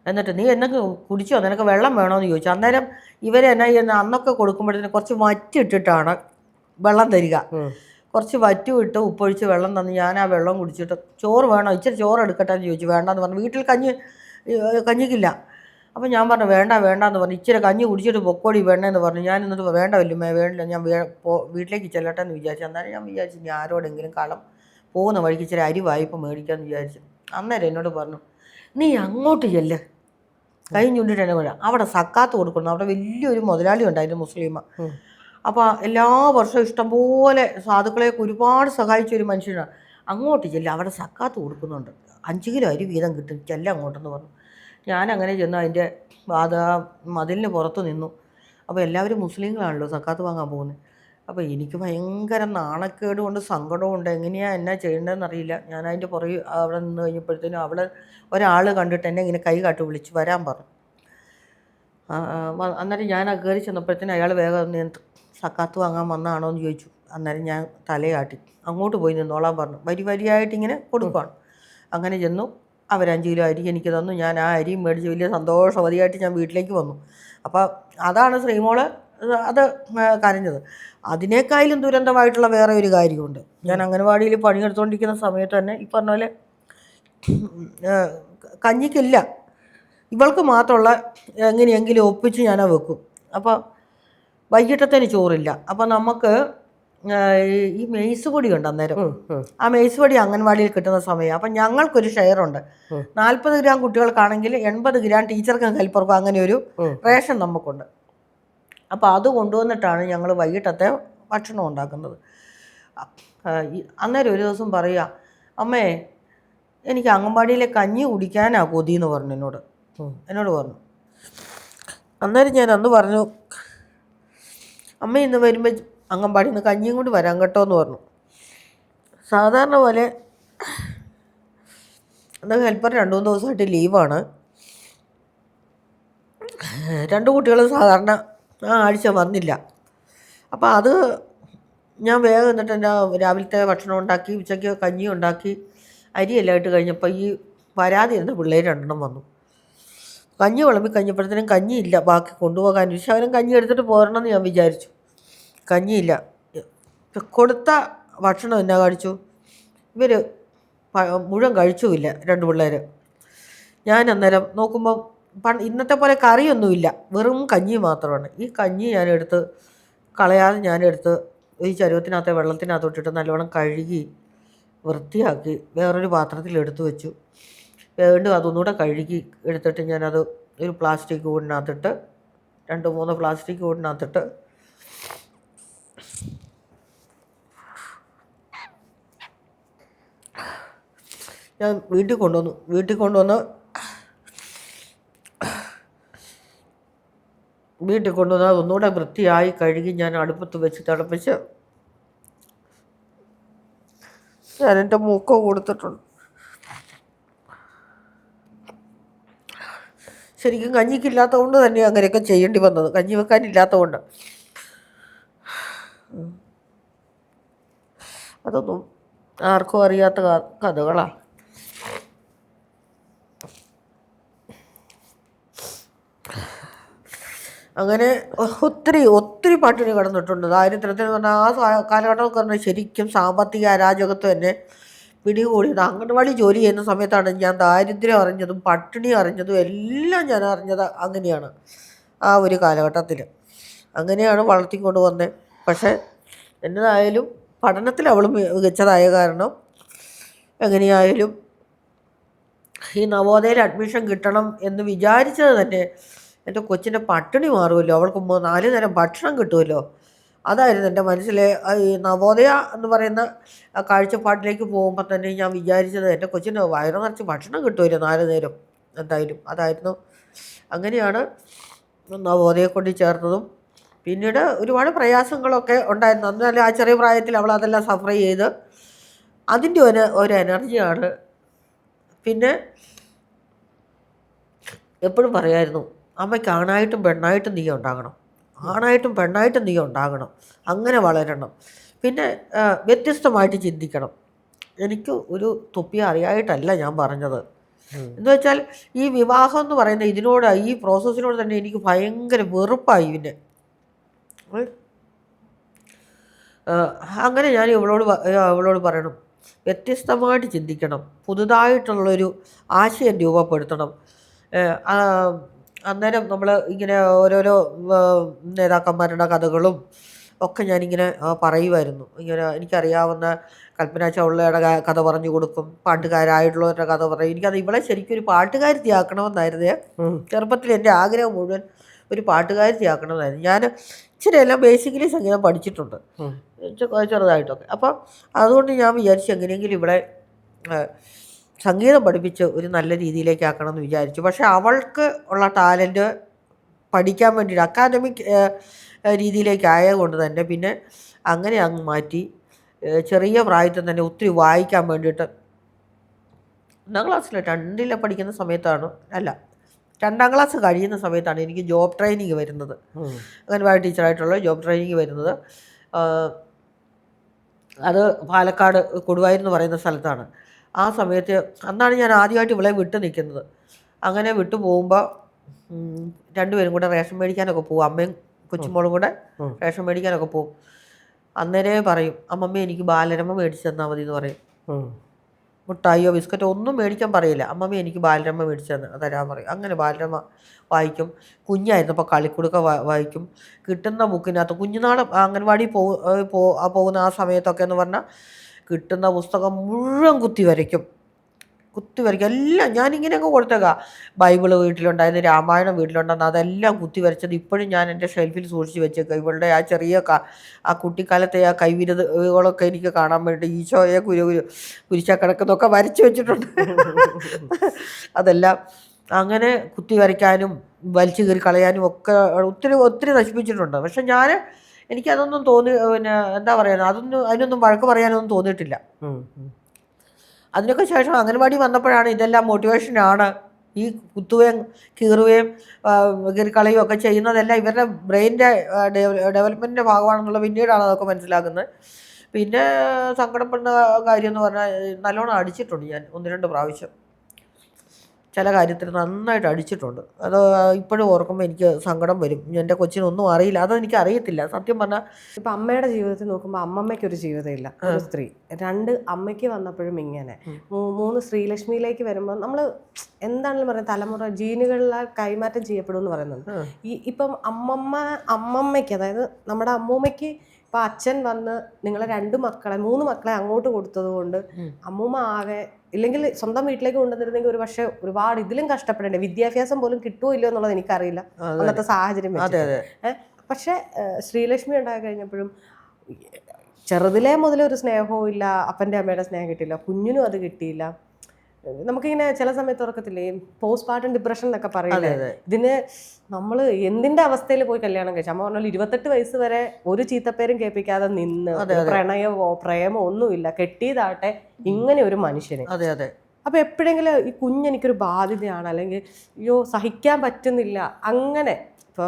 എന്നിട്ട് നീ എന്നൊക്കെ കുടിച്ചോ, നിനക്ക് വെള്ളം വേണമെന്ന് ചോദിച്ചു. അന്നേരം ഇവരെന്നാ ചെയ്യുന്ന, അന്നൊക്കെ കൊടുക്കുമ്പോഴത്തേന് കുറച്ച് വറ്റിട്ടിട്ടാണ് വെള്ളം തരിക. കുറച്ച് വറ്റുമിട്ട് ഉപ്പൊഴിച്ച് വെള്ളം തന്ന് ഞാൻ ആ വെള്ളം കുടിച്ചിട്ട് ചോറ് വേണോ, ഇച്ചിരി ചോറ് എടുക്കട്ടെ എന്ന് ചോദിച്ചു. വേണ്ടാന്ന് പറഞ്ഞു. വീട്ടിൽ കഞ്ഞിക്കില്ല. അപ്പം ഞാൻ പറഞ്ഞു വേണ്ടാന്ന് പറഞ്ഞു. ഇച്ചിരി കഞ്ഞി കുടിച്ചിട്ട് പൊക്കോടി വേണ്ടെന്ന് പറഞ്ഞു. ഞാൻ എന്നിട്ട് വേണ്ട വല്യമ്മേ, വേണ്ടില്ല, ഞാൻ വീട്ടിലേക്ക് ചെല്ലട്ടെ എന്ന് വിചാരിച്ചു. അന്നേരം ഞാൻ വിചാരിച്ചു ഞാൻ ആരോടെങ്കിലും കടം പോകുന്ന വഴിക്ക് ഇച്ചിരി അരി വായ്പ മേടിക്കാമെന്ന് വിചാരിച്ചു. അന്നേരം എന്നോട് പറഞ്ഞു നീ അങ്ങോട്ട് ചെല്ല്, കഴിഞ്ഞുകൊണ്ടിട്ട് എന്നെ പറയാം, അവിടെ സക്കാത്ത് കൊടുക്കുന്നു. അവിടെ വലിയൊരു മുതലാളി ഉണ്ടായിരുന്നു, മുസ്ലിം. അപ്പോൾ എല്ലാ വർഷവും ഇഷ്ടംപോലെ സാധുക്കളെയൊക്കെ ഒരുപാട് സഹായിച്ച ഒരു മനുഷ്യനാണ്. അങ്ങോട്ട് ചെല്ലുക, അവിടെ സക്കാത്ത് കൊടുക്കുന്നുണ്ട്, 5 കിലോ അരി വീതം കിട്ടും, ചെല്ലാം അങ്ങോട്ടെന്ന് പറഞ്ഞു. ഞാനങ്ങനെ ചെന്ന് അതിൻ്റെ മതിലിന് പുറത്ത് നിന്നു. അപ്പോൾ എല്ലാവരും മുസ്ലിങ്ങളാണല്ലോ സക്കാത്ത് വാങ്ങാൻ പോകുന്നത്. അപ്പോൾ എനിക്ക് ഭയങ്കര നാണക്കേട് കൊണ്ട് സങ്കടമുണ്ട്, എങ്ങനെയാണ് എന്നാ ചെയ്യേണ്ടതെന്ന് അറിയില്ല. ഞാൻ അതിൻ്റെ പുറകെ അവിടെ നിന്ന് കഴിഞ്ഞപ്പോഴത്തേനും അവിടെ ഒരാൾ കണ്ടിട്ട് എന്നെ ഇങ്ങനെ കൈ കാട്ടി വിളിച്ച് വരാൻ പറഞ്ഞു. അന്നേരം ഞാൻ കയറി ചെന്നപ്പോഴത്തേനും അയാൾ വേഗം സക്കാത്ത് വാങ്ങാൻ വന്നതാണോ എന്ന് ചോദിച്ചു. അന്നേരം ഞാൻ തലയാട്ടി അങ്ങോട്ട് പോയി നിന്നോളാൻ പറഞ്ഞു. വരിയായിട്ട് ഇങ്ങനെ കൊടുക്കുകയാണ്. അങ്ങനെ ചെന്നു. അവർ 5 കിലോ അരി എനിക്ക് തന്നു. ഞാൻ ആ അരിയും മേടിച്ച് വലിയ സന്തോഷവതിയായിട്ട് ഞാൻ വീട്ടിലേക്ക് വന്നു. അപ്പോൾ അതാണ് ശ്രീമോള് അത് കരഞ്ഞത്. അതിനേക്കാളും ദുരന്തമായിട്ടുള്ള വേറെ ഒരു കാര്യമുണ്ട്. ഞാൻ അംഗനവാടിയിൽ പണിയെടുത്തുകൊണ്ടിരിക്കുന്ന സമയത്ത് തന്നെ ഈ പറഞ്ഞ പോലെ കഞ്ഞിക്കില്ല, ഇവൾക്ക് മാത്രമുള്ള എങ്ങനെയെങ്കിലും ഒപ്പിച്ച് ഞാൻ വെക്കും. അപ്പോൾ വൈകിട്ടത്തേന് ചോറില്ല. അപ്പോൾ നമുക്ക് ഈ മെയ്സ് പൊടി ഉണ്ട് അന്നേരം. ആ മെയ്സ് പൊടി അംഗൻവാടിയിൽ കിട്ടുന്ന സമയം. അപ്പം ഞങ്ങൾക്കൊരു ഷെയറുണ്ട്. 40 ഗ്രാം കുട്ടികൾക്കാണെങ്കിൽ 80 ഗ്രാം ടീച്ചർക്കും ഹെൽപ്പർക്കും, അങ്ങനെ ഒരു റേഷൻ നമുക്കുണ്ട്. അപ്പോൾ അത് കൊണ്ടുവന്നിട്ടാണ് ഞങ്ങൾ വൈകിട്ടത്തെ ഭക്ഷണം ഉണ്ടാക്കുന്നത്. അന്നേരം ഒരു ദിവസം പറയുക, അമ്മേ എനിക്ക് അംഗൻവാടിയിലെ കഞ്ഞി കുടിക്കാനാണ് കൊതി എന്ന് പറഞ്ഞു എന്നോട് പറഞ്ഞു. അന്നേരം ഞാൻ അന്ന് പറഞ്ഞു അമ്മ ഇന്ന് വരുമ്പോൾ അംഗൻവാടിയിൽ നിന്ന് കഞ്ഞിയും കൊണ്ട് വരാൻ കേട്ടോ എന്ന് പറഞ്ഞു. സാധാരണ പോലെ അന്ന് ഹെൽപ്പർ 2-3 ദിവസമായിട്ട് ലീവാണ്. 2 കുട്ടികൾ സാധാരണ ആ ആഴ്ച വന്നില്ല. അപ്പോൾ അത് ഞാൻ വേഗം എന്നിട്ട് എൻ്റെ രാവിലത്തെ ഭക്ഷണം ഉണ്ടാക്കി, ഉച്ചയ്ക്ക് കഞ്ഞി ഉണ്ടാക്കി, അരിയെല്ലാം ഇട്ട് കഴിഞ്ഞപ്പോൾ ഈ വരാതിരുന്ന പിള്ളേർ 2 വന്നു. കഞ്ഞി വിളമ്പി കഴിഞ്ഞപ്പോഴത്തേനും കഞ്ഞിയില്ല ബാക്കി കൊണ്ടുപോകാൻ. ശകലം കഞ്ഞി എടുത്തിട്ട് പോരണമെന്ന് ഞാൻ വിചാരിച്ചു. കഞ്ഞിയില്ല. കൊടുത്ത ഭക്ഷണം എന്നാ കഴിച്ചു, ഇവർ മുഴുവൻ കഴിച്ചുമില്ല 2 പിള്ളേർ. ഞാൻ അന്നേരം നോക്കുമ്പോൾ ഇന്നത്തെ പോലെ കറിയൊന്നുമില്ല, വെറും കഞ്ഞി മാത്രമാണ്. ഈ കഞ്ഞി ഞാനെടുത്ത് കളയാതെ ഞാനെടുത്ത് ഈ ചരുവത്തിനകത്തെ വെള്ളത്തിനകത്തോട്ടിട്ട് നല്ലവണ്ണം കഴുകി വൃത്തിയാക്കി വേറൊരു പാത്രത്തിൽ എടുത്തു വെച്ചു. വീണ്ടും അതൊന്നുകൂടെ കഴുകി എടുത്തിട്ട് ഞാനത് ഒരു പ്ലാസ്റ്റിക് കൂടിനകത്തിട്ട് 2-3 പ്ലാസ്റ്റിക് കൂടിനകത്തിട്ട് ഞാൻ വീട്ടിൽ കൊണ്ടുവന്ന് വീട്ടിൽ കൊണ്ടുവന്ന് ഒന്നുകൂടെ വൃത്തിയായി കഴുകി ഞാൻ അടുപ്പത്ത് വെച്ച് തിളപ്പിച്ച് ഞാൻ എൻ്റെ മൂക്കോ കൊടുത്തിട്ടുണ്ട്. ശരിക്കും കഞ്ഞിക്കില്ലാത്തതുകൊണ്ട് തന്നെ അങ്ങനെയൊക്കെ ചെയ്യേണ്ടി വന്നത്, കഞ്ഞി വെക്കാനില്ലാത്തതുകൊണ്ട്. അതൊന്നും ആർക്കും അറിയാത്ത കഥകളാണ്. അങ്ങനെ ഒത്തിരി ഒത്തിരി പട്ടിണി കിടന്നിട്ടുണ്ട്. ദാരിദ്ര്യത്തിൽ എന്ന് പറഞ്ഞാൽ ആ കാലഘട്ടമൊക്കെ പറഞ്ഞാൽ ശരിക്കും സാമ്പത്തിക അരാജകത്വം എന്നെ പിടികൂടിയത്. അംഗൻവാടി ജോലി ചെയ്യുന്ന സമയത്താണ് ഞാൻ ദാരിദ്ര്യം അറിഞ്ഞതും പട്ടിണി അറിഞ്ഞതും എല്ലാം ഞാൻ അറിഞ്ഞത് അങ്ങനെയാണ്. ആ ഒരു കാലഘട്ടത്തിൽ അങ്ങനെയാണ് വളർത്തിക്കൊണ്ട് വന്നത്. പക്ഷേ എന്നതായാലും പഠനത്തിൽ അവൾ മികച്ചതായ കാരണം എങ്ങനെയായാലും ഈ നവോദയയിൽ അഡ്മിഷൻ കിട്ടണം എന്ന് വിചാരിച്ചത് തന്നെ എൻ്റെ കൊച്ചിൻ്റെ പട്ടിണി മാറുമല്ലോ, അവൾക്ക് 4 നേരം ഭക്ഷണം കിട്ടുമല്ലോ, അതായിരുന്നു എൻ്റെ മനസ്സിലെ ഈ നവോദയ എന്ന് പറയുന്ന കാഴ്ചപ്പാടിലേക്ക് പോകുമ്പോൾ തന്നെ ഞാൻ വിചാരിച്ചത് എൻ്റെ കൊച്ചിന് വയറ് നിറച്ച് ഭക്ഷണം കിട്ടുമല്ലോ 4 നേരം എന്തായാലും. അതായിരുന്നു. അങ്ങനെയാണ് നവോദയയെ കൊണ്ട് ചേർന്നതും. പിന്നീട് ഒരുപാട് പ്രയാസങ്ങളൊക്കെ ഉണ്ടായിരുന്നു. എന്നാലും ആ ചെറിയ പ്രായത്തിൽ അവൾ അതെല്ലാം സഫർ ചെയ്ത് അതിൻ്റെ ഒരു എനർജിയാണ്. പിന്നെ എപ്പോഴും പറയായിരുന്നു, അമ്മയ്ക്ക് ആണായിട്ടും പെണ്ണായിട്ടും നീ ഉണ്ടാകണം, ആണായിട്ടും പെണ്ണായിട്ടും നീ ഉണ്ടാകണം, അങ്ങനെ വളരണം, പിന്നെ വ്യത്യസ്തമായിട്ട് ചിന്തിക്കണം. എനിക്ക് ഒരു തൊപ്പി അറിയായിട്ടല്ല ഞാൻ പറഞ്ഞത്. എന്ന് വെച്ചാൽ ഈ വിവാഹം എന്ന് പറയുന്ന ഇതിനോട്, ഈ പ്രോസസ്സിനോട് തന്നെ എനിക്ക് ഭയങ്കര വെറുപ്പായി. പിന്നെ അങ്ങനെ ഞാൻ അവളോട് പറയണം, വ്യത്യസ്തമായിട്ട് ചിന്തിക്കണം, പുതുതായിട്ടുള്ളൊരു ആശയം രൂപപ്പെടുത്തണം. അന്നേരം നമ്മൾ ഇങ്ങനെ ഓരോരോ നേതാക്കന്മാരുടെ കഥകളും ഒക്കെ ഞാനിങ്ങനെ പറയുമായിരുന്നു. ഇങ്ങനെ എനിക്കറിയാവുന്ന കൽപ്പന ചൗളയുടെ കഥ പറഞ്ഞു കൊടുക്കും, പാട്ടുകാരായിട്ടുള്ളവരുടെ കഥ പറയും. എനിക്കത് ഇവളെ ശരിക്കും ഒരു പാട്ടുകാരത്തിയാക്കണമെന്നായിരുന്നേ. ചെറുപ്പത്തിൽ എൻ്റെ ആഗ്രഹം മുഴുവൻ ഒരു പാട്ടുകാരത്തിയാക്കണമെന്നായിരുന്നു. ഞാൻ ഇച്ചിരി എല്ലാം ബേസിക്കലി സംഗീതം പഠിച്ചിട്ടുണ്ട് ചെറുതായിട്ടൊക്കെ. അപ്പം അതുകൊണ്ട് ഞാൻ വിചാരിച്ചു എങ്ങനെയെങ്കിലും ഇവിടെ സംഗീതം പഠിപ്പിച്ച് ഒരു നല്ല രീതിയിലേക്ക് ആക്കണം എന്ന് വിചാരിച്ചു. പക്ഷേ അവൾക്ക് ഉള്ള ടാലൻറ്റ് പഠിക്കാൻ വേണ്ടിയിട്ട് അക്കാദമിക് രീതിയിലേക്ക് ആയതുകൊണ്ട് തന്നെ പിന്നെ അങ്ങനെ അങ്ങ് മാറ്റി. ചെറിയ പ്രായത്തിൽ തന്നെ ഒത്തിരി വായിക്കാൻ വേണ്ടിയിട്ട് 1ാം ക്ലാസ്സിൽ 2ൽ പഠിക്കുന്ന സമയത്താണ്, അല്ല 2ാം ക്ലാസ് കഴിയുന്ന സമയത്താണ് എനിക്ക് ജോബ് ട്രെയിനിങ് വരുന്നത്. അംഗൻവാടി ടീച്ചറായിട്ടുള്ള ജോബ് ട്രെയിനിങ് വരുന്നത്. അത് പാലക്കാട് കൊടുവായൂർ എന്ന് പറയുന്ന സ്ഥലത്താണ്. ആ സമയത്ത് അന്നാണ് ഞാൻ ആദ്യമായിട്ട് ഇവളെ വിട്ട് നിൽക്കുന്നത്. അങ്ങനെ വിട്ടു പോകുമ്പോൾ 2 പേരും കൂടെ റേഷൻ മേടിക്കാനൊക്കെ പോകും. അമ്മയും കൊച്ചുമോളും കൂടെ റേഷൻ മേടിക്കാനൊക്കെ പോകും. അന്നേരേ പറയും, അമ്മമ്മ എനിക്ക് ബാലരമ മേടിച്ച് തന്നാൽ മതി എന്ന് പറയും. മുട്ടായിയോ ബിസ്ക്കറ്റോ ഒന്നും മേടിക്കാൻ പറയില്ല. അമ്മമ്മ എനിക്ക് ബാലരമ മേടിച്ച് തരാൻ പറയും. അങ്ങനെ ബാലരമ വായിക്കും. കുഞ്ഞായിരുന്നപ്പോൾ കളിക്കുടുക്ക വായിക്കും. കിട്ടുന്ന ബുക്കിനകത്ത് കുഞ്ഞുനാൾ അംഗൻവാടി പോകുന്ന ആ സമയത്തൊക്കെ എന്ന് പറഞ്ഞാൽ കിട്ടുന്ന പുസ്തകം മുഴുവൻ കുത്തി വരയ്ക്കും. എല്ലാം ഞാനിങ്ങനെ അങ്ങ് കൊടുത്തേക്കാം. ബൈബിള് വീട്ടിലുണ്ടായിരുന്നു, രാമായണം വീട്ടിലുണ്ടായിരുന്നു, അതെല്ലാം കുത്തി വരച്ചത് ഇപ്പോഴും ഞാൻ എൻ്റെ ഷെൽഫിൽ സൂക്ഷിച്ച് വെച്ചേക്കാം. ഇവളുടെ ആ ചെറിയ ആ കുട്ടിക്കാലത്തെ ആ കൈവിരലുകളൊക്കെ എനിക്ക് കാണാൻ വേണ്ടി ഈശോയെ കുരിശ കിടക്കുന്നൊക്കെ വരച്ച് വെച്ചിട്ടുണ്ട്. അതെല്ലാം അങ്ങനെ കുത്തി വരയ്ക്കാനും വലിച്ചു കയറി കളയാനും ഒക്കെ ഒത്തിരി നശിപ്പിച്ചിട്ടുണ്ട്. പക്ഷെ എനിക്കതൊന്നും പിന്നെ എന്താ പറയുക, അതിനൊന്നും വഴക്ക് പറയാനൊന്നും തോന്നിയിട്ടില്ല. അതിനൊക്കെ ശേഷം അംഗൻവാടി വന്നപ്പോഴാണ് ഇതെല്ലാം മോട്ടിവേഷനാണ്. ഈ കുത്തുകയും കീറുകയും കീറിക്കളയും ഒക്കെ ചെയ്യുന്നതെല്ലാം ഇവരുടെ ബ്രെയിനിൻ്റെ ഡെവലപ്മെൻറ്റിൻ്റെ ഭാഗമാണെന്നുള്ള പിന്നീടാണ് അതൊക്കെ മനസ്സിലാക്കുന്നത്. പിന്നെ സങ്കടപ്പെടുന്ന കാര്യം എന്ന് പറഞ്ഞാൽ നല്ലോണം അടിച്ചിട്ടുണ്ട് ഞാൻ 1-2 പ്രാവശ്യം. ചില കാര്യത്തിൽ നന്നായിട്ട് അടിച്ചിട്ടുണ്ട്. അത് ഇപ്പോഴും ഓർക്കുമ്പോൾ എനിക്ക് സങ്കടം വരും. എൻ്റെ കൊച്ചിനൊന്നും അറിയില്ല, അതെനിക്ക് അറിയത്തില്ല സത്യം പറഞ്ഞാൽ. ഇപ്പം അമ്മയുടെ ജീവിതത്തിൽ നോക്കുമ്പോൾ അമ്മമ്മയ്ക്കൊരു ജീവിതമില്ല, ഒരു സ്ത്രീ. 2 അമ്മയ്ക്ക് വന്നപ്പോഴും ഇങ്ങനെ. 3 ശ്രീലക്ഷ്മിയിലേക്ക് വരുമ്പോൾ നമ്മൾ എന്താണെങ്കിലും പറയാം, തലമുറ ജീനുകളിലാൽ കൈമാറ്റം ചെയ്യപ്പെടും എന്ന് പറയുന്നുണ്ട്. ഇപ്പം അമ്മമ്മയ്ക്ക്, അതായത് നമ്മുടെ അമ്മൂമ്മയ്ക്ക് ഇപ്പം അച്ഛൻ വന്ന് നിങ്ങളെ 3 മക്കളെ അങ്ങോട്ട് കൊടുത്തത് കൊണ്ട് അമ്മൂമ്മ ആകെ, ഇല്ലെങ്കിൽ സ്വന്തം വീട്ടിലേക്ക് കൊണ്ടുവന്നിരുന്നെങ്കിൽ ഒരു പക്ഷേ ഒരുപാട് ഇതിലും കഷ്ടപ്പെടേണ്ടേ, വിദ്യാഭ്യാസം പോലും കിട്ടുമോ ഇല്ലയോ എന്നുള്ളത് എനിക്കറിയില്ല അന്നത്തെ സാഹചര്യം. പക്ഷെ ശ്രീലക്ഷ്മി ഉണ്ടായി കഴിഞ്ഞപ്പോഴും ചെറുതിലേ മുതലേ ഒരു സ്നേഹവും ഇല്ല, അപ്പൻ്റെ അമ്മയുടെ സ്നേഹം കിട്ടിയില്ല, കുഞ്ഞിനും അത് കിട്ടിയില്ല. നമുക്കിങ്ങനെ ചില സമയത്ത് ഉറക്കത്തില്ലേ പോസ്റ്റ്മോർട്ടം ഡിപ്രഷൻ എന്നൊക്കെ അതെ പറയില്ലേ, അതെ ഇതിന് നമ്മൾ എന്തിന്റെ അവസ്ഥയിൽ പോയി കല്യാണം കഴിച്ചു? അമ്മ പറഞ്ഞാൽ 28 വയസ്സ് വരെ ഒരു ചീത്തപ്പേരും കേൾപ്പിക്കാതെ നിന്ന്, അതെ ഒരു അതെ പ്രണയമോ പ്രേമോ ഒന്നുമില്ല, കെട്ടിയതാട്ടെ ഇങ്ങനെ ഒരു മനുഷ്യന്. അതെ അതെ അപ്പൊ എപ്പോഴെങ്കിലും ഈ കുഞ്ഞെനിക്കൊരു ബാധ്യതയാണ്, അല്ലെങ്കിൽ അയ്യോ സഹിക്കാൻ പറ്റുന്നില്ല, അങ്ങനെ ഇപ്പൊ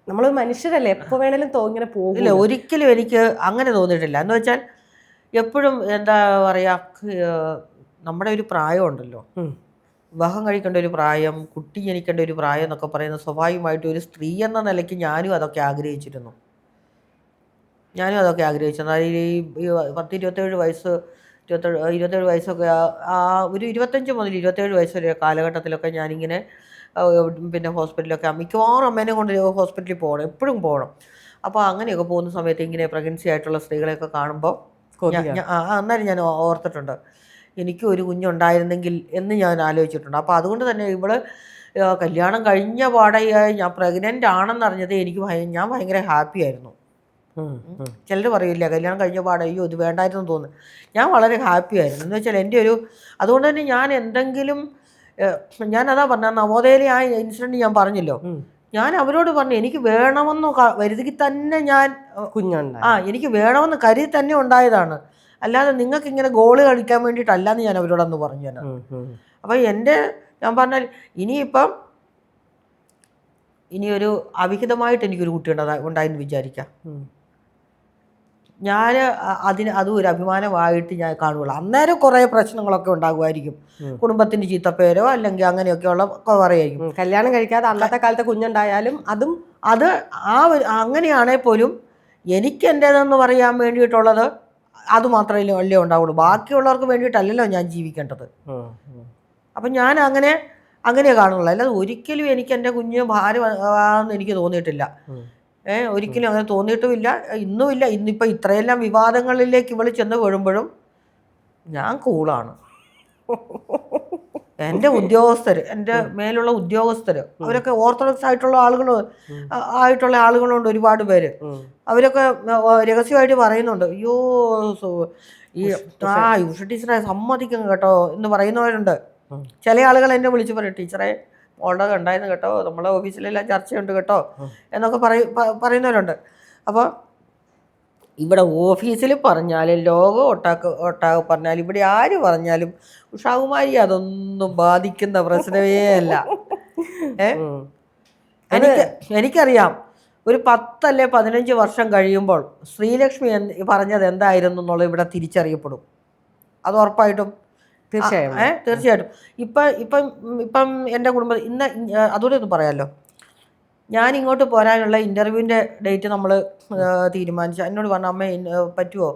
നമ്മൾ മനുഷ്യരല്ലേ, എപ്പോ വേണേലും ഇങ്ങനെ ഇല്ല, പോകില്ല. ഒരിക്കലും എനിക്ക് അങ്ങനെ തോന്നിയിട്ടില്ല. എന്ന് വെച്ചാൽ എപ്പോഴും എന്താ പറയുക, നമ്മുടെ ഒരു പ്രായമുണ്ടല്ലോ, വിവാഹം കഴിക്കേണ്ട ഒരു പ്രായം, കുട്ടി ജനിക്കേണ്ട ഒരു പ്രായം എന്നൊക്കെ പറയുന്നത് സ്വാഭാവികമായിട്ടും ഒരു സ്ത്രീ എന്ന നിലയ്ക്ക് ഞാനും അതൊക്കെ ആഗ്രഹിച്ചിരുന്നു. അതായത് ഈ 10-27 വയസ്സ്, 27 വയസ്സൊക്കെ ആ ഒരു 25 മുതൽ 27 വയസ്സ് വരെ കാലഘട്ടത്തിലൊക്കെ ഞാനിങ്ങനെ പിന്നെ ഹോസ്പിറ്റലിലൊക്കെ മിക്കവാറും അമ്മേനെ കൊണ്ട് ഹോസ്പിറ്റലിൽ പോകണം, എപ്പോഴും പോകണം. അപ്പോൾ അങ്ങനെയൊക്കെ പോകുന്ന സമയത്ത് ഇങ്ങനെ പ്രഗ്നൻസി ആയിട്ടുള്ള സ്ത്രീകളെയൊക്കെ കാണുമ്പോൾ അന്നേരം ഞാൻ ഓർത്തിട്ടുണ്ട്, എനിക്കും ഒരു കുഞ്ഞുണ്ടായിരുന്നെങ്കിൽ എന്ന് ഞാൻ ആലോചിച്ചിട്ടുണ്ട്. അപ്പോൾ അതുകൊണ്ട് തന്നെ ഇവള് കല്യാണം കഴിഞ്ഞ പാടയായി ഞാൻ പ്രഗ്നൻ്റ് ആണെന്നറിഞ്ഞത് ഞാൻ ഭയങ്കര ഹാപ്പി ആയിരുന്നു. ചിലർ പറയില്ല കല്യാണം കഴിഞ്ഞ പാടെ അയ്യോ ഇത് വേണ്ടായിരുന്നു തോന്നുന്നു. ഞാൻ വളരെ ഹാപ്പി ആയിരുന്നു. എന്ന് വെച്ചാൽ എൻ്റെ ഒരു അതുകൊണ്ട് തന്നെ ഞാൻ എന്തെങ്കിലും ഞാനതാ പറഞ്ഞ നവോദയയിലെ ആ ഇൻസിഡൻറ്റ് ഞാൻ പറഞ്ഞല്ലോ, ഞാൻ അവരോട് പറഞ്ഞു എനിക്ക് വേണമെന്ന് കരുതി തന്നെ ഞാൻ എനിക്ക് വേണമെന്ന് കരുതി തന്നെ ഉണ്ടായതാണ്, അല്ലാതെ നിങ്ങൾക്ക് ഇങ്ങനെ ഗോള് കളിക്കാൻ വേണ്ടിയിട്ടല്ലാന്ന് ഞാൻ അവരോടന്ന് പറഞ്ഞു. ഞാൻ അപ്പം ഞാൻ പറഞ്ഞാൽ ഇനിയൊരു അവിഹിതമായിട്ട് എനിക്കൊരു കുട്ടി ഉണ്ടായെന്ന് വിചാരിക്കാം, ഞാൻ അതും ഒരു അഭിമാനമായിട്ട് ഞാൻ കാണുകയുള്ളൂ. അന്നേരം കുറേ പ്രശ്നങ്ങളൊക്കെ ഉണ്ടാകുമായിരിക്കും, കുടുംബത്തിൻ്റെ ചീത്തപ്പേരോ അല്ലെങ്കിൽ അങ്ങനെയൊക്കെയുള്ള പറയുമായിരിക്കും. കല്യാണം കഴിക്കാതെ അന്നത്തെ കാലത്തെ കുഞ്ഞുണ്ടായാലും അത് അങ്ങനെയാണെങ്കിൽ പോലും എനിക്ക് എൻ്റേതെന്ന് പറയാൻ വേണ്ടിയിട്ടുള്ളത് അത് മാത്രമല്ലേ ഉണ്ടാവുള്ളൂ, ബാക്കിയുള്ളവർക്ക് വേണ്ടിയിട്ടല്ലല്ലോ ഞാൻ ജീവിക്കേണ്ടത്. അപ്പം ഞാൻ അങ്ങനെ കാണുള്ളൂ, അല്ലാതെ ഒരിക്കലും എനിക്ക് എൻ്റെ കുഞ്ഞ് ഭാരമാണെന്ന് എനിക്ക് തോന്നിയിട്ടില്ല. ഒരിക്കലും അങ്ങനെ തോന്നിയിട്ടുമില്ല, ഇന്നുമില്ല. ഇന്നിപ്പോൾ ഇത്രയെല്ലാം വിവാദങ്ങളിലേക്ക് ഇവൾ ചെന്ന് വീഴുമ്പോഴും ഞാൻ കൂളാണ്. എൻ്റെ ഉദ്യോഗസ്ഥർ, എൻ്റെ മേലുള്ള ഉദ്യോഗസ്ഥർ, അവരൊക്കെ ഓർത്തഡോക്സ് ആയിട്ടുള്ള ആളുകളുണ്ട് ഒരുപാട് പേര്. അവരൊക്കെ രഹസ്യമായിട്ട് പറയുന്നുണ്ട്, അയ്യോ ഉഷ ടീച്ചറെ സമ്മതിക്കുന്നു കേട്ടോ എന്ന് പറയുന്നവരുണ്ട്. ചില ആളുകൾ എന്നെ വിളിച്ച് പറയും, ടീച്ചറെ മോളുടെ കണ്ടായിരുന്നു കേട്ടോ, നമ്മളെ ഓഫീസിലെല്ലാം ചർച്ചയുണ്ട് കേട്ടോ എന്നൊക്കെ പറയുന്നവരുണ്ട്. അപ്പോൾ ഇവിടെ ഓഫീസിൽ പറഞ്ഞാലും ലോകം ഒട്ടാകെ പറഞ്ഞാലും ഇവിടെ ആര് പറഞ്ഞാലും ഉഷാകുമാരി അതൊന്നും ബാധിക്കുന്ന പ്രശ്നമേ അല്ല. എനിക്കറിയാം ഒരു 10 അല്ലെ 15 വർഷം കഴിയുമ്പോൾ ശ്രീലക്ഷ്മി പറഞ്ഞത് എന്തായിരുന്നു എന്നുള്ളത് ഇവിടെ തിരിച്ചറിയപ്പെടും, അത് ഉറപ്പായിട്ടും. തീർച്ചയായിട്ടും. ഇപ്പം എൻ്റെ കുടുംബം അതുകൂടെ ഒന്ന് പറയാമല്ലോ, ഞാൻ ഇങ്ങോട്ട് പോരാനുള്ള ഇൻ്റർവ്യൂവിൻ്റെ ഡേറ്റ് നമ്മൾ തീരുമാനിച്ചു. എന്നോട് പറഞ്ഞു അമ്മ പറ്റുമോ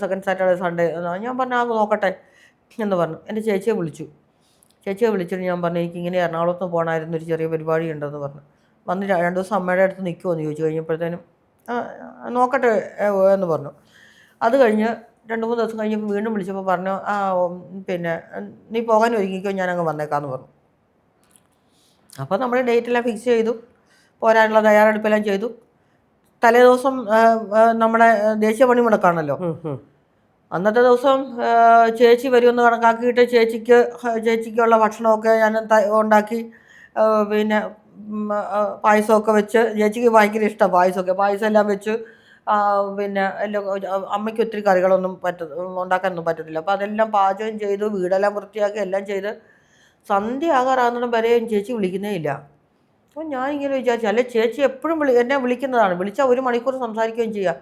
സെക്കൻഡ് സാറ്റർഡേ സൺഡേ? ഞാൻ പറഞ്ഞു നോക്കട്ടെ എന്ന് പറഞ്ഞു. എൻ്റെ ചേച്ചിയെ വിളിച്ചിട്ട് ഞാൻ പറഞ്ഞു എനിക്കിങ്ങനെ എറണാകുളത്ത് പോകണമായിരുന്നു, ഒരു ചെറിയ പരിപാടി ഉണ്ടെന്ന് പറഞ്ഞു. വന്ന് 2 ദിവസം അമ്മയുടെ അടുത്ത് നിൽക്കുമോ എന്ന് ചോദിച്ചു കഴിഞ്ഞപ്പോഴത്തേനും നോക്കട്ടെ എന്ന് പറഞ്ഞു. അത് കഴിഞ്ഞ് 2-3 ദിവസം കഴിഞ്ഞപ്പോൾ വീണ്ടും വിളിച്ചപ്പോൾ പറഞ്ഞു പിന്നെ നീ പോകാൻ ഒരുങ്ങിക്കോ, ഞാനങ്ങ് വന്നേക്കാമെന്ന് പറഞ്ഞു. അപ്പോൾ നമ്മൾ ഡേറ്റെല്ലാം ഫിക്സ് ചെയ്തു, പോരാനുള്ള തയ്യാറെടുപ്പെല്ലാം ചെയ്തു. തലേദിവസം നമ്മുടെ ദേശീയ പണിമുടക്കാണല്ലോ, അന്നത്തെ ദിവസം ചേച്ചി വരുമെന്ന് കണക്കാക്കിയിട്ട് ചേച്ചിക്കുള്ള ഭക്ഷണമൊക്കെ ഞാൻ ഉണ്ടാക്കി, പിന്നെ പായസമൊക്കെ വെച്ച്, ചേച്ചിക്ക് ഭയങ്കര ഇഷ്ടമാണ് പായസം എല്ലാം വെച്ച്, പിന്നെ എല്ലാം അമ്മയ്ക്ക് ഒത്തിരി കറികളൊന്നും ഉണ്ടാക്കാനൊന്നും പറ്റത്തില്ല. അപ്പോൾ അതെല്ലാം പാചകം ചെയ്തു, വീടെല്ലാം വൃത്തിയാക്കി എല്ലാം ചെയ്ത് സന്ധ്യ ആകാറാകുന്നിടം വരെയും ചേച്ചി വിളിക്കുന്നേ ഇല്ല. അപ്പോൾ ഞാനിങ്ങനെ വിചാരിച്ചു, അല്ലെ ചേച്ചി എപ്പോഴും എന്നെ വിളിക്കുന്നതാണ്, വിളിച്ചാൽ 1 മണിക്കൂർ സംസാരിക്കുകയും ചെയ്യാം.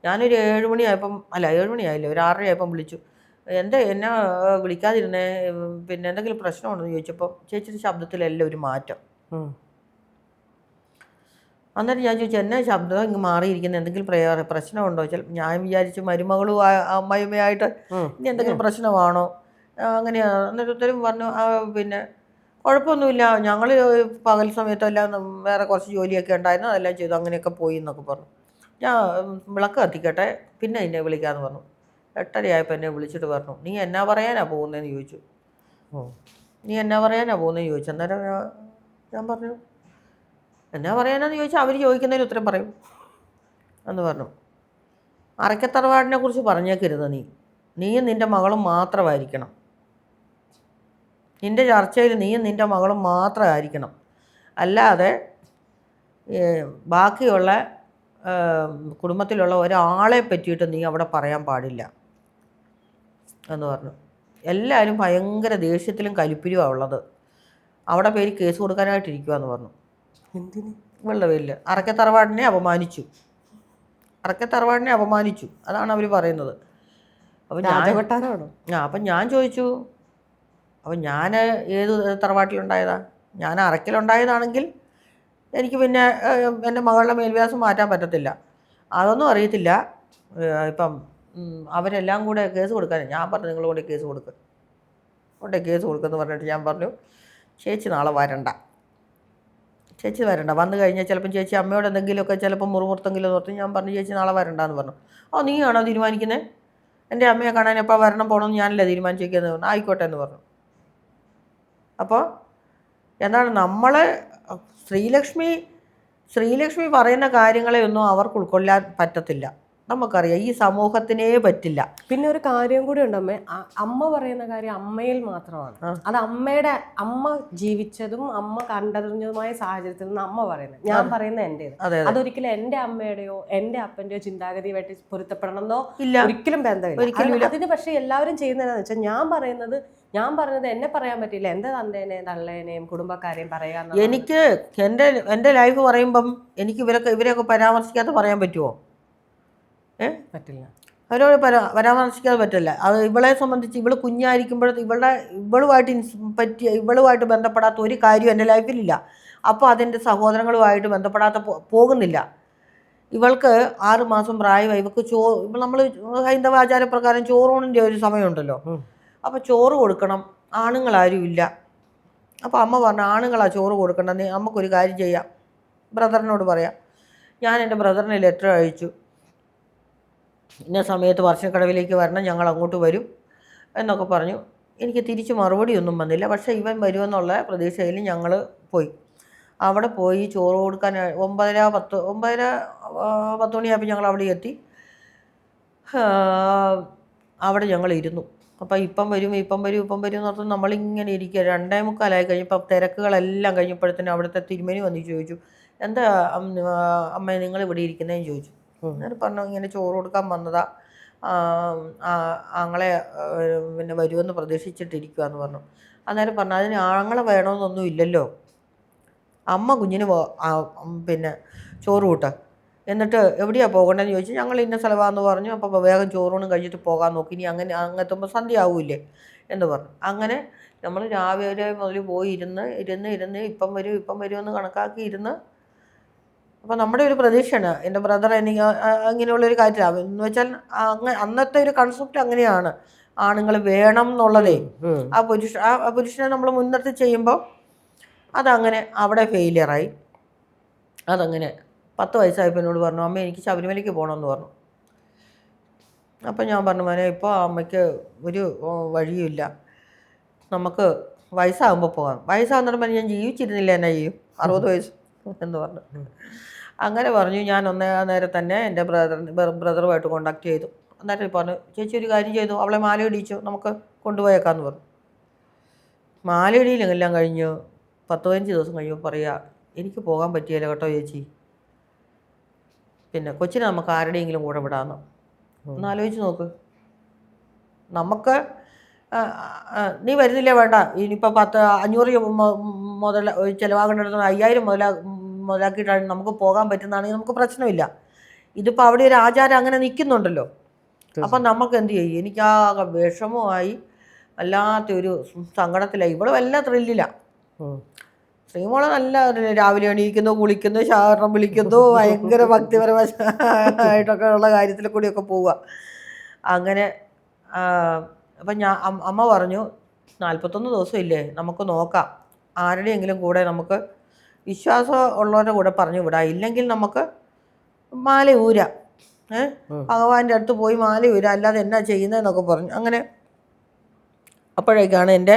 ഞാനൊരു 7 മണിയായപ്പം 7 മണിയായില്ല, ഒരു 6:30 ആയപ്പം വിളിച്ചു. എന്നെ വിളിക്കാതിരുന്നേ, പിന്നെ എന്തെങ്കിലും പ്രശ്നമുണ്ടെന്ന് ചോദിച്ചപ്പോൾ ചേച്ചിയുടെ ശബ്ദത്തിലെല്ലാം ഒരു മാറ്റം. അന്നേരം ഞാൻ ചോദിച്ചു എന്നാ ശബ്ദം ഇങ്ങ് മാറിയിരിക്കുന്നത്, എന്തെങ്കിലും പ്രശ്നമുണ്ടോ? ഞാൻ വിചാരിച്ചു മരുമകളും അമ്മയുമായിട്ട് ഇനി എന്തെങ്കിലും പ്രശ്നമാണോ അങ്ങനെയാണ്. അന്നേരം ഉത്തരം പറഞ്ഞു പിന്നെ കുഴപ്പമൊന്നുമില്ല, ഞങ്ങൾ പകൽ സമയത്തെല്ലാം വേറെ കുറച്ച് ജോലിയൊക്കെ ഉണ്ടായിരുന്നു, അതെല്ലാം ചെയ്തു, അങ്ങനെയൊക്കെ പോയി എന്നൊക്കെ പറഞ്ഞു. ഞാൻ വിളക്ക് കത്തിക്കട്ടെ പിന്നെ എന്നെ വിളിക്കാമെന്ന് പറഞ്ഞു. 8:30 ആയപ്പോൾ എന്നെ വിളിച്ചിട്ട് പറഞ്ഞു നീ എന്നാ പറയാനാണ് പോകുന്നതെന്ന് ചോദിച്ചു. അന്നേരം ഞാൻ പറഞ്ഞു എന്നാ പറയാനാന്ന് ചോദിച്ചാൽ അവർ ചോദിക്കുന്നതിന് ഉത്തരം പറയും എന്ന് പറഞ്ഞു. അറയ്ക്കത്തറവാടിനെ കുറിച്ച് പറഞ്ഞേക്കരുത്, നീയും നിൻ്റെ മകളും മാത്രമായിരിക്കണം. നിൻ്റെ ചർച്ചയിൽ നീയും നിൻ്റെ മകളും മാത്രമായിരിക്കണം, അല്ലാതെ ബാക്കിയുള്ള കുടുംബത്തിലുള്ള ഒരാളെ പറ്റിയിട്ട് നീ അവിടെ പറയാൻ പാടില്ല എന്ന് പറഞ്ഞു. എല്ലാവരും ഭയങ്കര ദേഷ്യത്തിലും കലിപ്പിലുമാണ് ഉള്ളത്. അവിടെ പേര് കേസ് കൊടുക്കാനായിട്ടിരിക്കുകയെന്ന് പറഞ്ഞു. എന്തിന്? ഇവളുടെ പേരിൽ അറക്കത്തറവാടിനെ അപമാനിച്ചു, അറക്കത്തറവാടിനെ അപമാനിച്ചു, അതാണ് അവർ പറയുന്നത്. അപ്പം അപ്പം ഞാൻ ചോദിച്ചു, അപ്പം ഞാൻ ഏത് തറവാട്ടിലുണ്ടായതാ? ഞാൻ അറക്കിലുണ്ടായതാണെങ്കിൽ എനിക്ക് പിന്നെ എൻ്റെ മകളുടെ മേൽവിലാസം മാറ്റാൻ പറ്റത്തില്ല. അതൊന്നും അറിയത്തില്ല. ഇപ്പം അവരെല്ലാം കൂടെ കേസ് കൊടുക്കാൻ ഞാൻ പറഞ്ഞു, നിങ്ങൾ കൊണ്ട് കേസ് കൊടുക്കുക, കൊണ്ട് കേസ് കൊടുക്കുമെന്ന് പറഞ്ഞിട്ട് ഞാൻ പറഞ്ഞു, ചേച്ചി നാളെ വരണ്ട, ചേച്ചി വരണ്ട. വന്നു കഴിഞ്ഞാൽ ചിലപ്പം ചേച്ചി അമ്മയോട് എന്തെങ്കിലുമൊക്കെ ചിലപ്പം മുറുമുറുത്തെങ്കിലും ഓർത്ത് ഞാൻ പറഞ്ഞു, ചേച്ചി നാളെ വരണ്ടെന്ന് പറഞ്ഞു. ഓ, നീയാണോ തീരുമാനിക്കുന്നത്? എൻ്റെ അമ്മയെ കാണാൻ എപ്പോൾ വരണം പോകണമെന്ന് ഞാനല്ലേ തീരുമാനിച്ചിരിക്കുന്നത് പറഞ്ഞു. ആയിക്കോട്ടെ എന്ന് പറഞ്ഞു. അപ്പോൾ എന്താണ്, നമ്മൾ ശ്രീലക്ഷ്മി പറയുന്ന കാര്യങ്ങളെ ഒന്നും അവർക്ക് ഉൾക്കൊള്ളാൻ പറ്റത്തില്ല. നമുക്കറിയാം, ഈ സമൂഹത്തിനേ പറ്റില്ല. പിന്നെ ഒരു കാര്യം കൂടി ഉണ്ട് അമ്മേ, അമ്മ പറയുന്ന കാര്യം അമ്മയിൽ മാത്രമാണ്. അത് അമ്മ ജീവിച്ചതും അമ്മ കണ്ടറിഞ്ഞതുമായ സാഹചര്യത്തിൽ നിന്ന് അമ്മ പറയുന്നത്, ഞാൻ പറയുന്നത് എൻ്റെത്. അതൊരിക്കലും എൻ്റെ അമ്മയുടെയോ എൻ്റെ അപ്പൻ്റെയോ ചിന്താഗതിയുമായിട്ട് പൊരുത്തപ്പെടണമെന്നോ ഒരിക്കലും ബന്ധമില്ല. അതിന് പക്ഷേ എല്ലാവരും ചെയ്യുന്നതെന്ന് വെച്ചാൽ, ഞാൻ പറഞ്ഞത് എന്നെ പറയാൻ പറ്റില്ല, എൻ്റെ തന്തേനെയും തള്ളേനെയും കുടുംബക്കാരെയും പറയാൻ. എനിക്ക് എൻ്റെ ലൈഫ് പറയുമ്പം എനിക്ക് ഇവരെയൊക്കെ പരാമർശിക്കാതെ പറയാൻ പറ്റുമോ? പറ്റില്ല. അവരോട് പരാമർശിക്കാതെ പറ്റില്ല. അത് ഇവളെ സംബന്ധിച്ച് ഇവള് കുഞ്ഞായിരിക്കുമ്പോഴത്തെ ഇവളുമായിട്ട് ബന്ധപ്പെടാത്ത ഒരു കാര്യം എൻ്റെ ലൈഫിലില്ല. അപ്പോൾ അതിൻ്റെ സഹോദരങ്ങളുമായിട്ട് ബന്ധപ്പെടാത്ത പോകുന്നില്ല. ഇവൾക്ക് 6 മാസം പ്രായമായി. ഇവൾക്ക് നമ്മൾ ഹൈന്ദവ ആചാരപ്രകാരം ചോറൂണിൻ്റെ ഒരു സമയമുണ്ടല്ലോ. അപ്പോൾ ചോറ് കൊടുക്കണം, ആണുങ്ങളാരും ഇല്ല. അപ്പോൾ അമ്മ പറഞ്ഞു, ആണുങ്ങളാണ് ചോറ് കൊടുക്കേണ്ടത്, നമുക്കൊരു കാര്യം ചെയ്യാം, ബ്രദറിനോട് പറയാം. ഞാൻ എൻ്റെ ബ്രദറിന് ലെറ്റർ അയച്ചു, ഇന്ന സമയത്ത് വർഷക്കടവിലേക്ക് വരണം, ഞങ്ങൾ അങ്ങോട്ട് വരും എന്നൊക്കെ പറഞ്ഞു. എനിക്ക് തിരിച്ച് മറുപടിയൊന്നും വന്നില്ല. പക്ഷേ ഇവൻ വരുമെന്നുള്ള പ്രതീക്ഷയിൽ ഞങ്ങൾ പോയി. അവിടെ പോയി ചോറ് കൊടുക്കാൻ 9:10 മണിയായപ്പോൾ ഞങ്ങൾ അവിടെ എത്തി. അവിടെ ഞങ്ങൾ ഇരുന്നു. അപ്പോൾ ഇപ്പം വരും എന്ന് പറഞ്ഞാൽ നമ്മളിങ്ങനെ ഇരിക്കുക. 2:45 കഴിഞ്ഞപ്പോൾ തിരക്കുകളെല്ലാം കഴിഞ്ഞപ്പോഴത്തേനും അവിടുത്തെ തിരുമേനി വന്ന് ചോദിച്ചു, എന്താ അമ്മ നിങ്ങൾ ഇവിടെ ഇരിക്കുന്നതെന്ന് ചോദിച്ചു. ഞാൻ പറഞ്ഞു, ഇങ്ങനെ ചോറ് കൊടുക്കാൻ വന്നതാ, ആങ്ങളെ പിന്നെ വരുമെന്ന് പ്രതീക്ഷിച്ചിട്ടിരിക്കുക എന്ന് പറഞ്ഞു. അന്നേരം പറഞ്ഞു, അതിന് ആങ്ങളെ വേണമെന്നൊന്നും ഇല്ലല്ലോ, അമ്മ കുഞ്ഞിന് പിന്നെ ചോറ് കൂട്ട, എന്നിട്ട് എവിടെയാണ് പോകേണ്ടതെന്ന് ചോദിച്ചു. ഞങ്ങൾ ഇന്ന സ്ഥലമാണെന്ന് പറഞ്ഞു. അപ്പോൾ വേഗം ചോറൂണും കഴിച്ചിട്ട് പോകാൻ നോക്കി, ഇനി അങ്ങെത്തുമ്പോൾ സന്ധ്യ ആവൂലേ എന്ന് പറഞ്ഞു. അങ്ങനെ നമ്മൾ രാവിലെ മുതൽ പോയി ഇരുന്ന് ഇപ്പം വരുമെന്ന് കണക്കാക്കി ഇരുന്ന്. അപ്പോൾ നമ്മുടെ ഒരു പ്രതീക്ഷയാണ്, എൻ്റെ ബ്രദർ എനിക്ക് ഇങ്ങനെയുള്ളൊരു കാര്യത്തിലാണ് എന്ന് വെച്ചാൽ അന്നത്തെ ഒരു കൺസെപ്റ്റ് അങ്ങനെയാണ്, ആണുങ്ങൾ വേണം എന്നുള്ളതേ. ആ പുരുഷനെ നമ്മൾ മുൻനിർത്തി ചെയ്യുമ്പോൾ അതങ്ങനെ അവിടെ ഫെയിലിയറായി. അതങ്ങനെ 10 വയസ്സായപ്പോൾ എന്നോട് പറഞ്ഞു, അമ്മ എനിക്ക് ശബരിമലയ്ക്ക് പോകണമെന്ന് പറഞ്ഞു. അപ്പോൾ ഞാൻ പറഞ്ഞു, മോനെ ഇപ്പോൾ അമ്മയ്ക്ക് ഒരു വഴിയുമില്ല, നമുക്ക് വയസ്സാകുമ്പോൾ പോകാം. വയസ്സാകുന്നിടം വരെ ഞാൻ ജീവിച്ചിരുന്നില്ല, എന്നാ ചെയ്യും, 60 വയസ്സ് എന്ന് പറഞ്ഞു. അങ്ങനെ പറഞ്ഞു. ഞാൻ നേരെ തന്നെ എൻ്റെ ബ്രദറുമായിട്ട് കോണ്ടാക്ട് ചെയ്തു. എന്നിട്ട് പറഞ്ഞു, ചേച്ചി ഒരു കാര്യം ചെയ്തു, അവളെ മാലയിടിച്ചു, നമുക്ക് കൊണ്ടുപോയേക്കാമെന്ന് പറഞ്ഞു. മാലയിടിയിലെല്ലാം കഴിഞ്ഞ് 10-15 ദിവസം കഴിയുമ്പോൾ പറയുക, എനിക്ക് പോകാൻ പറ്റിയില്ല കേട്ടോ ചേച്ചി, പിന്നെ കൊച്ചിനെ നമുക്ക് ആരുടെയെങ്കിലും കൂടെ വിടാമെന്ന്. ഒന്ന് ആലോചിച്ച് നോക്ക്. നമുക്ക് നീ വരുന്നില്ലേ, വേണ്ട, ഇനിയിപ്പോൾ 500 മുതൽ ചിലവാകേണ്ടിടത്ത് 5000 മുതലാക്കിയിട്ടാണ് നമുക്ക് പോകാൻ പറ്റുന്നതാണെങ്കിൽ നമുക്ക് പ്രശ്നമില്ല. ഇതിപ്പോൾ അവിടെ ഒരു ആചാരം അങ്ങനെ നിൽക്കുന്നുണ്ടല്ലോ. അപ്പം നമുക്ക് എന്ത് ചെയ്യും? എനിക്കാകെ വിഷമമായി, വല്ലാത്തൊരു സങ്കടത്തിലായി. ഇവളും എല്ലാം ത്രില്ലിലാണ്. ശ്രീമോളെ നല്ല രാവിലെ എണീക്കുന്നു, കുളിക്കുന്നു, ശാരണം വിളിക്കുന്നു, ഭയങ്കര ഭക്തിപരമായിട്ടൊക്കെ ഉള്ള കാര്യത്തിൽ കൂടിയൊക്കെ പോവുക. അങ്ങനെ അപ്പം അമ്മ പറഞ്ഞു, 41 ദിവസം ഇല്ലേ, നമുക്ക് നോക്കാം, ആരുടെയെങ്കിലും കൂടെ നമുക്ക് വിശ്വാസം ഉള്ളവരുടെ കൂടെ പറഞ്ഞു വിടാം, ഇല്ലെങ്കിൽ നമുക്ക് മാല ഊരാം, ഭഗവാന്റെ അടുത്ത് പോയി മാല ഊരാം, അല്ലാതെ എന്നാ ചെയ്യുന്നതെന്നൊക്കെ പറഞ്ഞു. അങ്ങനെ അപ്പോഴേക്കാണ് എൻ്റെ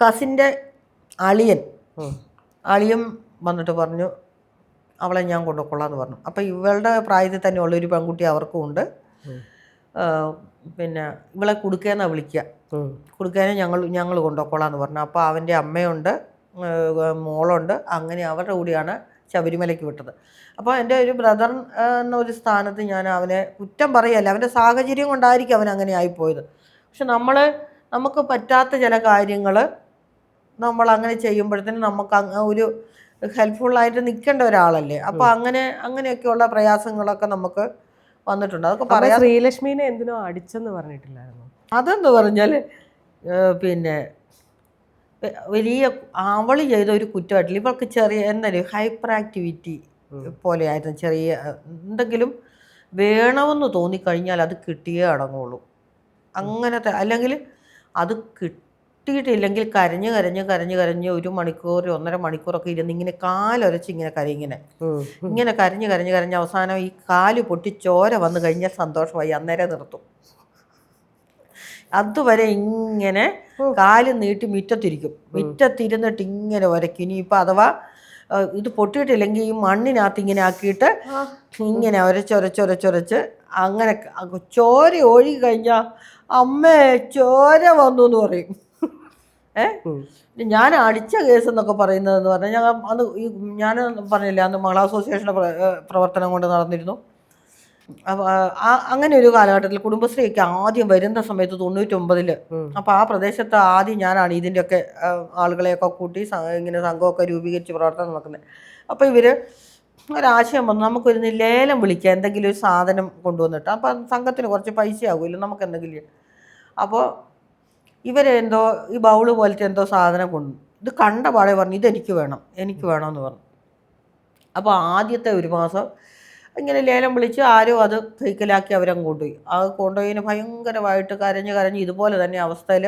കസിൻ്റെ അളിയൻ വന്നിട്ട് പറഞ്ഞു, അവളെ ഞാൻ കൊണ്ടുകൊള്ളാമെന്ന് പറഞ്ഞു. അപ്പോൾ ഇവളുടെ പ്രായത്തിൽ തന്നെ ഉള്ളൊരു പെൺകുട്ടി അവർക്കും ഉണ്ട്. പിന്നെ ഇവളെ കുടുക്കേന്നാണ് വിളിക്കുക. കുടുക്കേനെ ഞങ്ങൾ കൊണ്ടുപോയിക്കോളാന്ന് പറഞ്ഞു. അപ്പോൾ അവൻ്റെ അമ്മയുണ്ട്, മോളുണ്ട്, അങ്ങനെ അവരുടെ കൂടിയാണ് ശബരിമലയ്ക്ക് വിട്ടത്. അപ്പോൾ എൻ്റെ ഒരു ബ്രദർ എന്നൊരു സ്ഥാനത്ത് ഞാൻ അവനെ കുറ്റം പറയല്ല, അവൻ്റെ സാഹചര്യം കൊണ്ടായിരിക്കും അവൻ അങ്ങനെ ആയിപ്പോയത്. പക്ഷെ നമുക്ക് പറ്റാത്ത ചില കാര്യങ്ങൾ നമ്മൾ അങ്ങനെ ചെയ്യുമ്പോഴത്തേനും നമുക്ക് ഒരു ഹെൽപ്ഫുള്ളായിട്ട് നിൽക്കേണ്ട ഒരാളല്ലേ. അപ്പോൾ അങ്ങനെയൊക്കെയുള്ള പ്രയാസങ്ങളൊക്കെ നമുക്ക് വന്നിട്ടുണ്ട്. അതൊക്കെ പറയാം. ശ്രീലക്ഷ്മിനെ എന്തിനോ അടിച്ചെന്ന് പറഞ്ഞിട്ടില്ലായിരുന്നു? അതെന്ന് പറഞ്ഞാൽ പിന്നെ വലിയ അവൾ ചെയ്ത ഒരു കുറ്റമായിട്ടില്ല. ഇവൾക്ക് ചെറിയ എന്തായാലും ഹൈപ്പർ ആക്ടിവിറ്റി പോലെ ആയിരുന്നു. ചെറിയ എന്തെങ്കിലും വേണമെന്ന് തോന്നിക്കഴിഞ്ഞാൽ അത് കിട്ടിയേ അടങ്ങുള്ളൂ. അങ്ങനത്തെ, അല്ലെങ്കിൽ അത് കിട്ടിയിട്ടില്ലെങ്കിൽ കരഞ്ഞ് കരഞ്ഞ് കരഞ്ഞ് കരഞ്ഞ് 1 മണിക്കൂർ 1.5 മണിക്കൂറൊക്കെ ഇരുന്ന് ഇങ്ങനെ കാലൊരച്ച് ഇങ്ങനെ ഇങ്ങനെ കരഞ്ഞ് കരഞ്ഞ് കരഞ്ഞ് അവസാനം ഈ കാല് പൊട്ടി ചോര വന്നു കഴിഞ്ഞാൽ സന്തോഷമായി, അന്നേരം നിർത്തും. അതുവരെ ഇങ്ങനെ കാല് നീട്ടി മുറ്റത്തിരുന്നിട്ട് ഇങ്ങനെ വരയ്ക്കും. ഇനിയിപ്പോൾ അഥവാ ഇത് പൊട്ടിയിട്ടില്ലെങ്കിൽ ഈ മണ്ണിനകത്ത് ഇങ്ങനെ ആക്കിയിട്ട് ഇങ്ങനെ ഒരച്ചൊരച്ചൊരച്ചൊരച്ച് അങ്ങനെ ചോര ഒഴുകി കഴിഞ്ഞാൽ അമ്മേ ചോര വന്നു എന്ന് പറയും. ഞാൻ അടിച്ച കേസ് എന്നൊക്കെ പറയുന്നതെന്ന് പറഞ്ഞാൽ ഞാൻ പറഞ്ഞില്ല, അന്ന് മഹിളാ അസോസിയേഷൻ്റെ പ്രവർത്തനം കൊണ്ട് നടന്നിരുന്നു. അപ്പോൾ അങ്ങനെ ഒരു കാലഘട്ടത്തിൽ കുടുംബശ്രീയൊക്കെ ആദ്യം വരുന്ന സമയത്ത് 99. അപ്പോൾ ആ പ്രദേശത്ത് ആദ്യം ഞാനാണ് ഇതിൻ്റെയൊക്കെ ആളുകളെയൊക്കെ കൂട്ടി ഇങ്ങനെ സംഘമൊക്കെ രൂപീകരിച്ച് പ്രവർത്തനം നടക്കുന്നത്. അപ്പോൾ ഇവർ ഒരാശയം വന്നു, നമുക്കൊരു ലേലം വിളിക്കുക, എന്തെങ്കിലും ഒരു സാധനം കൊണ്ടുവന്നിട്ട്. അപ്പോൾ സംഘത്തിന് കുറച്ച് പൈസ ആകുമല്ലോ നമുക്ക് എന്തെങ്കിലും. അപ്പോൾ ഇവരെന്തോ ഈ ബൗള് പോലത്തെ എന്തോ സാധനം കൊണ്ടു. ഇത് കണ്ട പാടെ പറഞ്ഞു ഇതെനിക്ക് വേണമെന്ന് പറഞ്ഞു. അപ്പോൾ ആദ്യത്തെ 1 മാസം ഇങ്ങനെ ലേലം വിളിച്ച് ആരോ അത് കൈക്കലാക്കി അവരങ്ങ് കൊണ്ടുപോയി. അത് കൊണ്ടുപോയതിന് ഭയങ്കരമായിട്ട് കരഞ്ഞ് ഇതുപോലെ തന്നെ അവസ്ഥയിൽ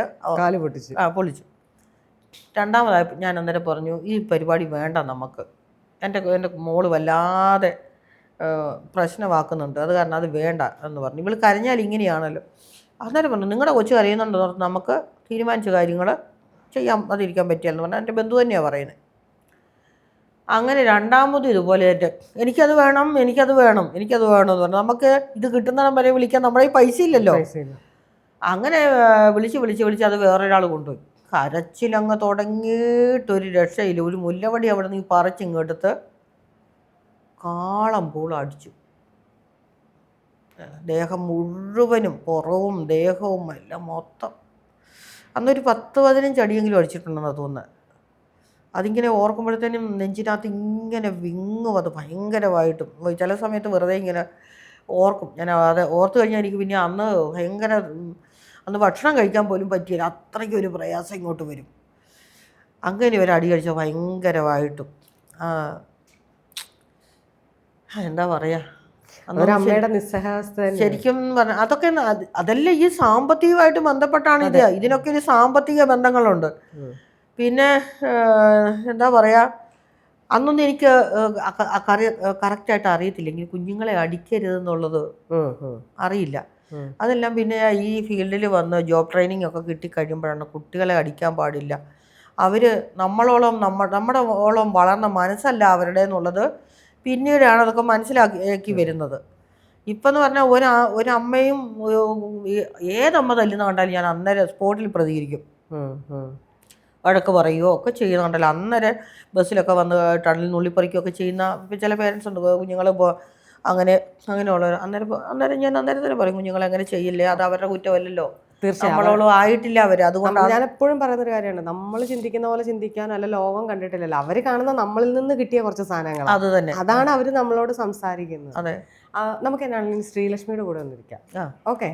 പൊളിച്ചു. രണ്ടാമതായപ്പോൾ ഞാൻ അന്നേരം പറഞ്ഞു ഈ പരിപാടി വേണ്ട നമുക്ക്, എൻ്റെ മോള് വല്ലാതെ പ്രശ്നമാക്കുന്നുണ്ട്, അത് കാരണം അത് വേണ്ട എന്ന് പറഞ്ഞു. ഇവൾ കരഞ്ഞാൽ ഇങ്ങനെയാണല്ലോ. അന്നേരം പറഞ്ഞു നിങ്ങളുടെ കൊച്ചു കരയുന്നുണ്ട്, നമുക്ക് തീരുമാനിച്ച കാര്യങ്ങൾ ചെയ്യാൻ അതിരിക്കാൻ പറ്റിയെന്ന് പറഞ്ഞാൽ എൻ്റെ ബന്ധു തന്നെയാണ് പറയുന്നത്. അങ്ങനെ രണ്ടാമതും ഇതുപോലെ എനിക്കത് വേണം എന്ന് പറഞ്ഞു. നമുക്ക് ഇത് കിട്ടുന്നിടം വരെ വിളിക്കാൻ നമ്മുടെ ഈ പൈസ ഇല്ലല്ലോ. അങ്ങനെ വിളിച്ച് അത് വേറൊരാൾ കൊണ്ടുപോയി. കരച്ചിലങ്ങ് തുടങ്ങിയിട്ടൊരു രക്ഷയില്ല. ഒരു മുല്ലവടി അവിടെ നിന്ന് പറിച്ചിങ്ങെടുത്ത് കാളം പൂളം അടിച്ചു. ദേഹം മുഴുവനും, പുറവും ദേഹവും എല്ലാം മൊത്തം. അന്നൊരു 10-15 അടിയെങ്കിലും അടിച്ചിട്ടുണ്ടെന്ന് തോന്നുന്നത്. അതിങ്ങനെ ഓർക്കുമ്പോഴത്തേനും നെഞ്ചിനകത്ത് ഇങ്ങനെ വിങ്ങും. അത് ഭയങ്കരമായിട്ടും ചില സമയത്ത് വെറുതെ ഇങ്ങനെ ഓർക്കും ഞാൻ. അത് ഓർത്ത് കഴിഞ്ഞാൽ എനിക്ക് പിന്നെ അന്ന് ഭക്ഷണം കഴിക്കാൻ പോലും പറ്റിയില്ല, അത്രയ്ക്ക് ഒരു പ്രയാസം ഇങ്ങോട്ട് വരും. അങ്ങനെ ഒരു അടി കഴിച്ചാൽ ഭയങ്കരമായിട്ടും എന്താ പറയുക, ശരിക്കും പറഞ്ഞാൽ അതൊക്കെ അതല്ല ഈ സാമ്പത്തികമായിട്ട് ബന്ധപ്പെട്ടാണ് ഇത്. ഇതിനൊക്കെ ഒരു സാമ്പത്തിക ബന്ധങ്ങളുണ്ട്. പിന്നെ എന്താ പറയുക, അന്നൊന്നും എനിക്ക് കറക്റ്റായിട്ട് അറിയത്തില്ല, ഇങ്ങനെ കുഞ്ഞുങ്ങളെ അടിക്കരുതെന്നുള്ളത് അറിയില്ല. അതെല്ലാം പിന്നെ ഈ ഫീൽഡിൽ വന്ന് ജോബ് ട്രെയിനിങ് ഒക്കെ കിട്ടിക്കഴിയുമ്പോഴാണ് കുട്ടികളെ അടിക്കാൻ പാടില്ല, അവർ നമ്മുടെ ഓളം വളർന്ന മനസ്സല്ല അവരുടെ എന്നുള്ളത് പിന്നീടാണ് അതൊക്കെ മനസ്സിലാക്കി വരുന്നത്. ഇപ്പം എന്ന് പറഞ്ഞാൽ ഒരമ്മയും ഏതമ്മ തല്ലുന്ന കണ്ടാലും ഞാൻ അന്നേരം സ്പോട്ടിൽ പ്രതികരിക്കും, വഴക്ക് പറയുകയോ ഒക്കെ ചെയ്യുന്നുണ്ടല്ലോ. അന്നേരം ബസ്സിലൊക്കെ വന്ന് ടണ്ണിൽ നുള്ളിപ്പറിക്കുകയൊക്കെ ചെയ്യുന്ന ചില പേരൻസ് ഉണ്ട്, കുഞ്ഞുങ്ങൾ അങ്ങനെയുള്ളവർ. അന്നേരം ഞാൻ തന്നെ പറയും കുഞ്ഞുങ്ങളെ അങ്ങനെ ചെയ്യില്ലേ, അത് അവരുടെ കുറ്റമല്ലല്ലോ, നമ്മളോളം ആയിട്ടില്ല അവർ. അതുകൊണ്ട് ഞാൻ എപ്പോഴും പറയുന്നൊരു കാര്യമാണ്, നമ്മൾ ചിന്തിക്കുന്ന പോലെ ചിന്തിക്കാൻ അല്ല ലോകം കണ്ടിട്ടില്ലല്ലോ. അവർ കാണുന്ന നമ്മളിൽ നിന്ന് കിട്ടിയ കുറച്ച് സാധനങ്ങൾ അത് തന്നെ, അതാണ് അവർ നമ്മളോട് സംസാരിക്കുന്നത്. അതെ. നമുക്ക് എന്നാണെങ്കിലും ശ്രീലക്ഷ്മിയുടെ കൂടെ വന്നിരിക്കാം. ഓക്കെ.